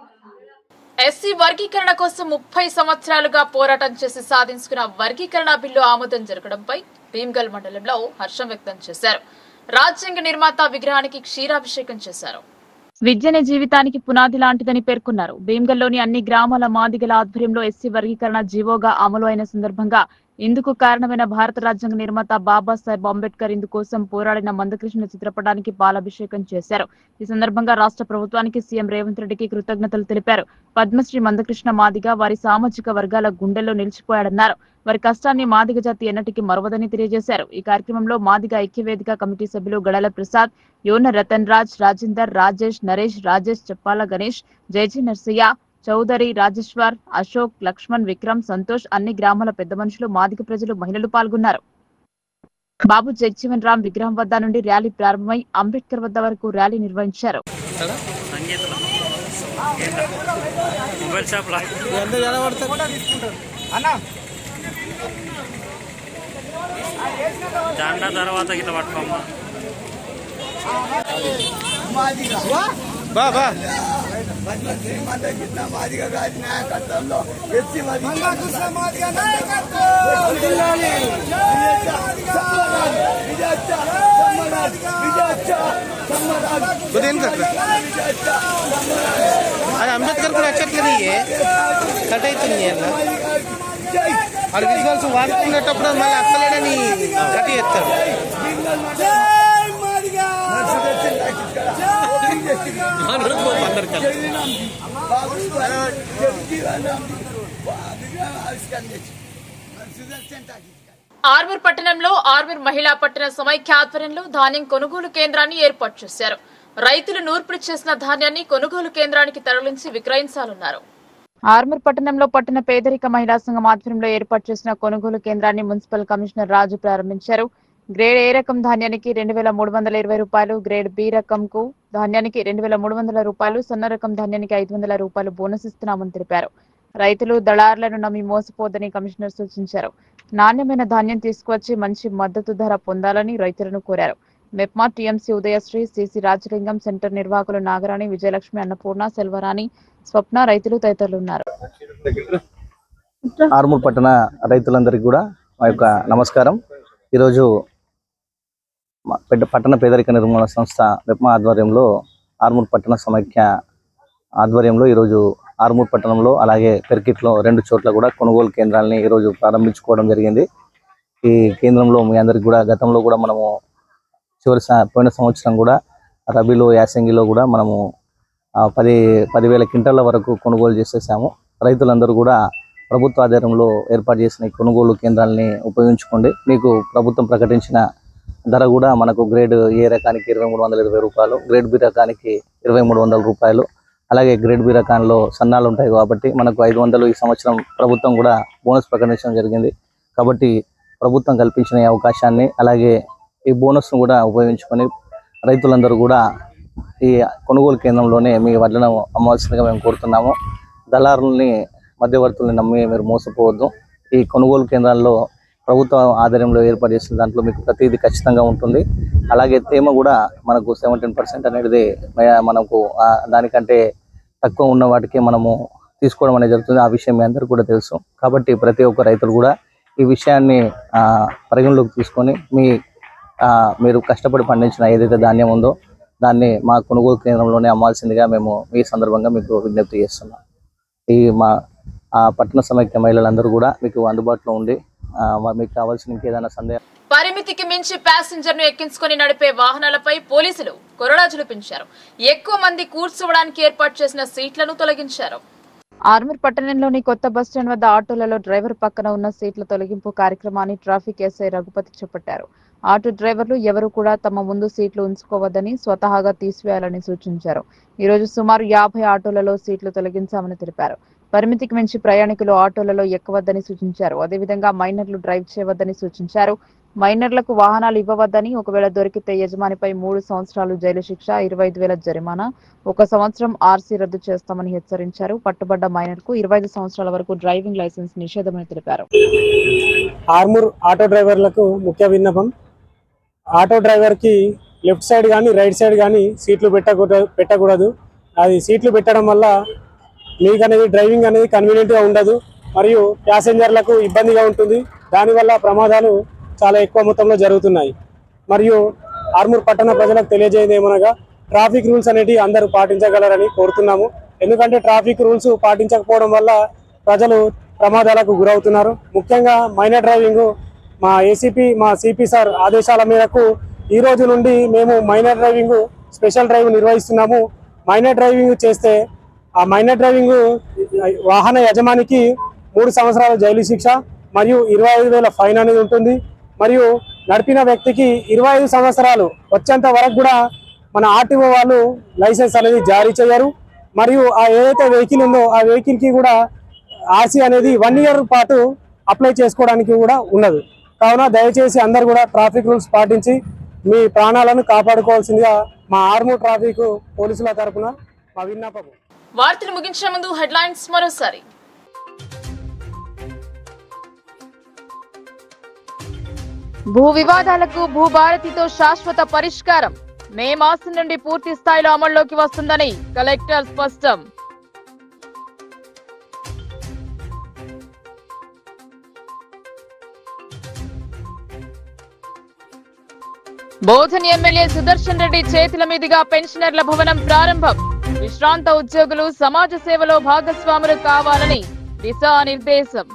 ఎస్సీ వర్గీకరణ కోసం 30 సంవత్సరాలుగా పోరాటం చేసి సాధించుకున్న వర్గీకరణ బిల్లు ఆమోదం జరగడంపై భీమ్గల్ మండలంలో హర్షం వ్యక్తం చేశారు. రాజ్యాంగ నిర్మాత విగ్రహానికి క్షీరాభిషేకం చేశారు. విద్యనే జీవితానికి పునాది లాంటిదని పేర్కొన్నారు. భీమ్గల్లోని అన్ని గ్రామాల మాదిగల ఆధ్వర్యంలో ఎస్సీ వర్గీకరణ జీవోగా అమలు అయిన సందర్భంగా ఇందుకు కారణమైన భారత రాజ్యాంగ నిర్మాత బాబాసాహెబ్ అంబేద్కర్ ఇందుకోసం పోరాడిన మందకృష్ణ చిత్రపటానికి పాలాభిషేకం చేశారు. ఈ సందర్భంగా రాష్ట్ర ప్రభుత్వానికి సీఎం రేవంత్ రెడ్డికి కృతజ్ఞతలు తెలిపారు. పద్మశ్రీ మందకృష్ణ మాదిగ వారి సామాజిక వర్గాల గుండెల్లో నిలిచిపోయాడన్నారు. వారి కష్టాన్ని మాదిగ జాతి ఎన్నటికీ మరవదని తెలియజేశారు. ఈ కార్యక్రమంలో మాదిగ ఐక్యవేదిక కమిటీ సభ్యులు గడల ప్రసాద్, యోన రతన్ రాజ్, రాజేందర్, రాజేష్, నరేష్, రాజేష్, చెప్పాల గణేష్, జయజీ నర్సయ్య, చౌదరి, రాజేశ్వర్, అశోక్, లక్ష్మణ్, విక్రమ్, సంతోష్, అన్ని గ్రామాల పెద్ద మనుషులు, మాదిగ ప్రజలు, మహిళలు పాల్గొన్నారు. బాబు జగజీవన్ రామ్ విగ్రహం వద్ద నుండి ర్యాలీ ప్రారంభమై అంబేద్కర్ వద్ద వరకు ర్యాలీ నిర్వహించారు. తర్వాత ఇట్లా పట్టుకోమ్మా. అంబేద్కర్ కూడా వచ్చట్లేదు కట్ అవుతుంది వాడు విజువల్స్ వాడుకునేటప్పుడు మళ్ళీ అత్తలేడని కట్ చేస్తాడు. ఆర్మూర్ పట్టణంలో ఆర్మూర్ మహిళా పట్టణ సమైక్య ఆధ్వర్యంలో ధాన్యం కొనుగోలు కేంద్రాన్ని ఏర్పాటు చేశారు. రైతులు నూర్పిడి చేసిన ధాన్యాన్ని కొనుగోలు కేంద్రానికి తరలించి విక్రయించాలన్నారు. ఆర్మూర్ పట్టణంలో పట్టణ పేదరిక మహిళా సంఘం ఆధ్వర్యంలో ఏర్పాటు చేసిన కొనుగోలు కేంద్రాన్ని మున్సిపల్ కమిషనర్ రాజు ప్రారంభించారు. గ్రేడ్ ఏ రకం ధాన్యానికి 2320 రూపాయలు, గ్రేడ్ బి రకంకు ధాన్యానికి 2300 రూపాయలు, సన్న రకం ధాన్యానికి 500 రూపాయలు బోనస్ ఇస్తున్నామని తెలిపారు. రైతులు దళారులను నమ్మి మోసపోదని కమిషనర్ సూచించారు. నాణ్యమైన ధాన్యం తీసుకువచ్చి మంచి మద్దతు ధర పొందాలని రైతులను కోరారు. MEPMA TMC Udayasri, CC Rajalingam, centre నిర్వాహకులు నాగరాణి, విజయలక్ష్మి, అన్నపూర్ణ, సెల్వరాణి, స్వప్న, రైతులు తదితరులు ఉన్నారు. ఆర్మూర్ పట్టణ రైతులందరికీ కూడా మా యొక్క నమస్కారం. ఈరోజు పట్టణ పేదరిక నిర్మూలన సంస్థ మెప్మా ఆధ్వర్యంలో ఆర్మూర్ పట్టణ సమైక్య ఆధ్వర్యంలో ఈరోజు ఆర్మూర్ పట్టణంలో అలాగే పెర్కిట్లో 2 చోట్ల కూడా కొనుగోలు కేంద్రాలని ఈరోజు ప్రారంభించుకోవడం జరిగింది. ఈ కేంద్రంలో మీ అందరికి కూడా గతంలో కూడా మనము పోయిన సంవత్సరం కూడా రబీలో యాసంగిలో కూడా మనము 10,000 క్వింటాల వరకు కొనుగోలు చేసేసాము. రైతులందరూ కూడా ప్రభుత్వ ఆధ్వర్యంలో ఏర్పాటు చేసిన ఈ కొనుగోలు కేంద్రాలని ఉపయోగించుకోండి. మీకు ప్రభుత్వం ప్రకటించిన ధర కూడా మనకు గ్రేడ్ ఏ రకానికి 2320 రూపాయలు, గ్రేడ్ బి రకానికి 2300 రూపాయలు, అలాగే గ్రేడ్ బి రకాల్లో సన్నాలు ఉంటాయి కాబట్టి మనకు 500 ఈ సంవత్సరం ప్రభుత్వం కూడా బోనస్ ప్రకటించడం జరిగింది. కాబట్టి ప్రభుత్వం కల్పించిన ఈ అవకాశాన్ని అలాగే ఈ బోనస్ను కూడా ఉపయోగించుకొని రైతులందరూ కూడా ఈ కొనుగోలు కేంద్రంలోనే మీ వడ్లను అమ్మవలసిందిగా మేము కోరుతున్నాము. దళారుల్ని మధ్యవర్తుల్ని నమ్మి మీరు మోసపోవద్దు. ఈ కొనుగోలు కేంద్రాల్లో ప్రభుత్వ ఆధ్వర్యంలో ఏర్పాటు చేసిన దాంట్లో మీకు ప్రతిదీ ఖచ్చితంగా ఉంటుంది. అలాగే తేమ కూడా మనకు 17% అనేది మనకు దానికంటే తక్కువ ఉన్న వాటికి మనము తీసుకోవడం అనేది జరుగుతుంది. ఆ విషయం మీ అందరికీ కూడా తెలుసు. కాబట్టి ప్రతి ఒక్క రైతులు కూడా ఈ విషయాన్ని పరిగణలోకి తీసుకొని మీరు కష్టపడి పండించిన ఏదైతే ధాన్యం ఉందో దాన్ని మా కొనుగోలు కేంద్రంలోనే అమ్మాల్సిందిగా మేము ఈ సందర్భంగా మీకు విజ్ఞప్తి చేస్తున్నాం. మా పట్టణ సమైక్య మహిళలందరూ కూడా మీకు అందుబాటులో ఉండి మీకు కావాల్సిన ఇంకేదైనా సందేహం పరిమితికి మించి ప్యాసింజర్ ను ఎక్కించుకొని నడిపే వాహనాలపై పోలీసులు కొరడా జులిపించారు. ఎక్కువ మంది కూర్చోవడానికి ఏర్పాటు చేసిన సీట్లను తొలగించారు. ఆర్మూర్ పట్టణంలోని కొత్త బస్టాండ్ వద్ద ఆటోలలో డ్రైవర్ పక్కన ఉన్న సీట్ల తొలగింపు కార్యక్రమాన్ని ట్రాఫిక్ ఎస్ఐ రఘుపతి చేపట్టారు. ఆటో డ్రైవర్లు ఎవరు కూడా తమ ముందు సీట్లు ఉంచుకోవద్దని, స్వతహాగా తీసివేయాలని సూచించారు. ఈ రోజు సుమారు 50 ఆటోలలో సీట్లు తొలగించామని తెలిపారు. పరిమితికి మించి ప్రయాణికులు ఆటోలలో ఎక్కవద్దని సూచించారు. అదేవిధంగా మైనర్లు డ్రైవ్ చేయవద్దని సూచించారు. మైనర్లకు వాహనాలు ఇవ్వవద్దని, ఒకవేళ దొరికితే యజమానిపై 3 సంవత్సరాలు జైలు శిక్ష, 25,000 జరిమానా, 1 సంవత్సరం ఆర్సీ రద్దు చేస్తామని హెచ్చరించారు. పట్టుబడ్డ మైనర్కు 25 సంవత్సరాల వరకు డ్రైవింగ్ లైసెన్స్ నిషేధమని తెలిపారు. ఆర్మూర్ ఆటో డ్రైవర్లకు ముఖ్య విన్నపం, ఆటో డ్రైవర్కి లెఫ్ట్ సైడ్ కానీ రైట్ సైడ్ కానీ సీట్లు పెట్టకూడదు. అది సీట్లు పెట్టడం వల్ల మీకు అనేది డ్రైవింగ్ అనేది కన్వీనియంట్గా ఉండదు, మరియు ప్యాసింజర్లకు ఇబ్బందిగా ఉంటుంది. దానివల్ల ప్రమాదాలు చాలా ఎక్కువ మొత్తంలో జరుగుతున్నాయి. మరియు ఆర్మూర్ పట్టణ ప్రజలకు తెలియజేయడం ఏమనగా ట్రాఫిక్ రూల్స్ అనేటివి అందరూ పాటించగలరని కోరుతున్నాము. ఎందుకంటే ట్రాఫిక్ రూల్స్ పాటించకపోవడం వల్ల ప్రజలు ప్రమాదాలకు గురవుతున్నారు. ముఖ్యంగా మైనర్ డ్రైవింగ్ మా ఏసీపీ మా సిపి సార్ ఆదేశాల మేరకు ఈ రోజు నుండి మేము మైనర్ డ్రైవింగ్ స్పెషల్ డ్రైవ్ నిర్వహిస్తున్నాము. మైనర్ డ్రైవింగ్ చేస్తే ఆ మైనర్ డ్రైవింగ్ వాహన యజమానికి 3 సంవత్సరాల జైలు శిక్ష మరియు 25,000 ఫైన్ అనేది ఉంటుంది. మరియు నడిపిన వ్యక్తికి 25 సంవత్సరాలు వచ్చేంత వరకు కూడా మన ఆర్టీఓ వాళ్ళు లైసెన్స్ అనేది జారీ చేయరు. మరియు ఆ ఏదైతే వెహికల్ ఉందో ఆ వెహికల్కి కూడా ఆర్సీ అనేది 1 ఇయర్ పాటు అప్లై చేసుకోవడానికి కూడా ఉన్నది. కావున దయచేసి అందరు కూడా ట్రాఫిక్ రూల్స్ పాటించి మీ ప్రాణాలను కాపాడుకోవాల్సిందిగా మా ఆర్మూర్ ట్రాఫిక్ పోలీసుల తరఫున మా విన్నపం. వార్తలు ముగించే ముందు హెడ్లైన్స్ మరోసారి. భూ వివాదాలకు భూభారతితో శాశ్వత పరిష్కారం, మే మాసం నుండి పూర్తి స్థాయిలో అమల్లోకి వస్తుందని కలెక్టర్ స్పష్టం. బోధన్ ఎమ్మెల్యే సుదర్శన్ రెడ్డి చేతుల మీదుగా పెన్షనర్ల భవనం ప్రారంభం. విశ్రాంత ఉద్యోగులు సమాజ సేవలో భాగస్వాములు కావాలని దిశానిర్దేశం.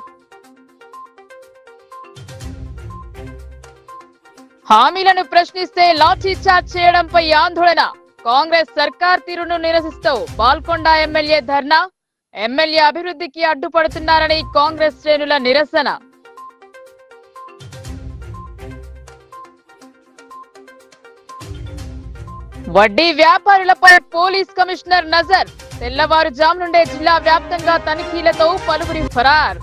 హామీలను ప్రశ్నిస్తే లాఠీ చార్జ్ చేయడంపై ఆందోళన. కాంగ్రెస్ సర్కార్ తీరును నిరసిస్తూ బాల్కొండ ఎమ్మెల్యే ధర్నా. ఎమ్మెల్యే అభివృద్ధికి అడ్డుపడుతున్నారని కాంగ్రెస్ శ్రేణుల నిరసన. వడ్డీ వ్యాపారులపై పోలీస్ కమిషనర్ నజర్. తెల్లవారుజాము నుండే జిల్లా వ్యాప్తంగా తనిఖీలతో పలువురి ఫరార్.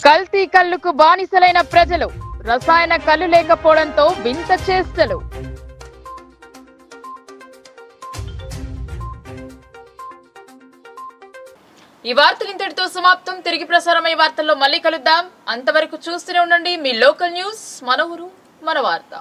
కల్తీ కల్లుకు బానిసలైన ప్రజలు. రసాయన కల్లు లేకపోవడంతో వింత చేష్టలు. ఈ వార్తలు ఇంతటితో సమాప్తం. తిరిగి ప్రసారమయ్యే వార్తల్లో మళ్ళీ కలుద్దాం. అంతవరకు చూస్తూనే ఉండండి మీ లోకల్ న్యూస్. మన ఊరు మన వార్త.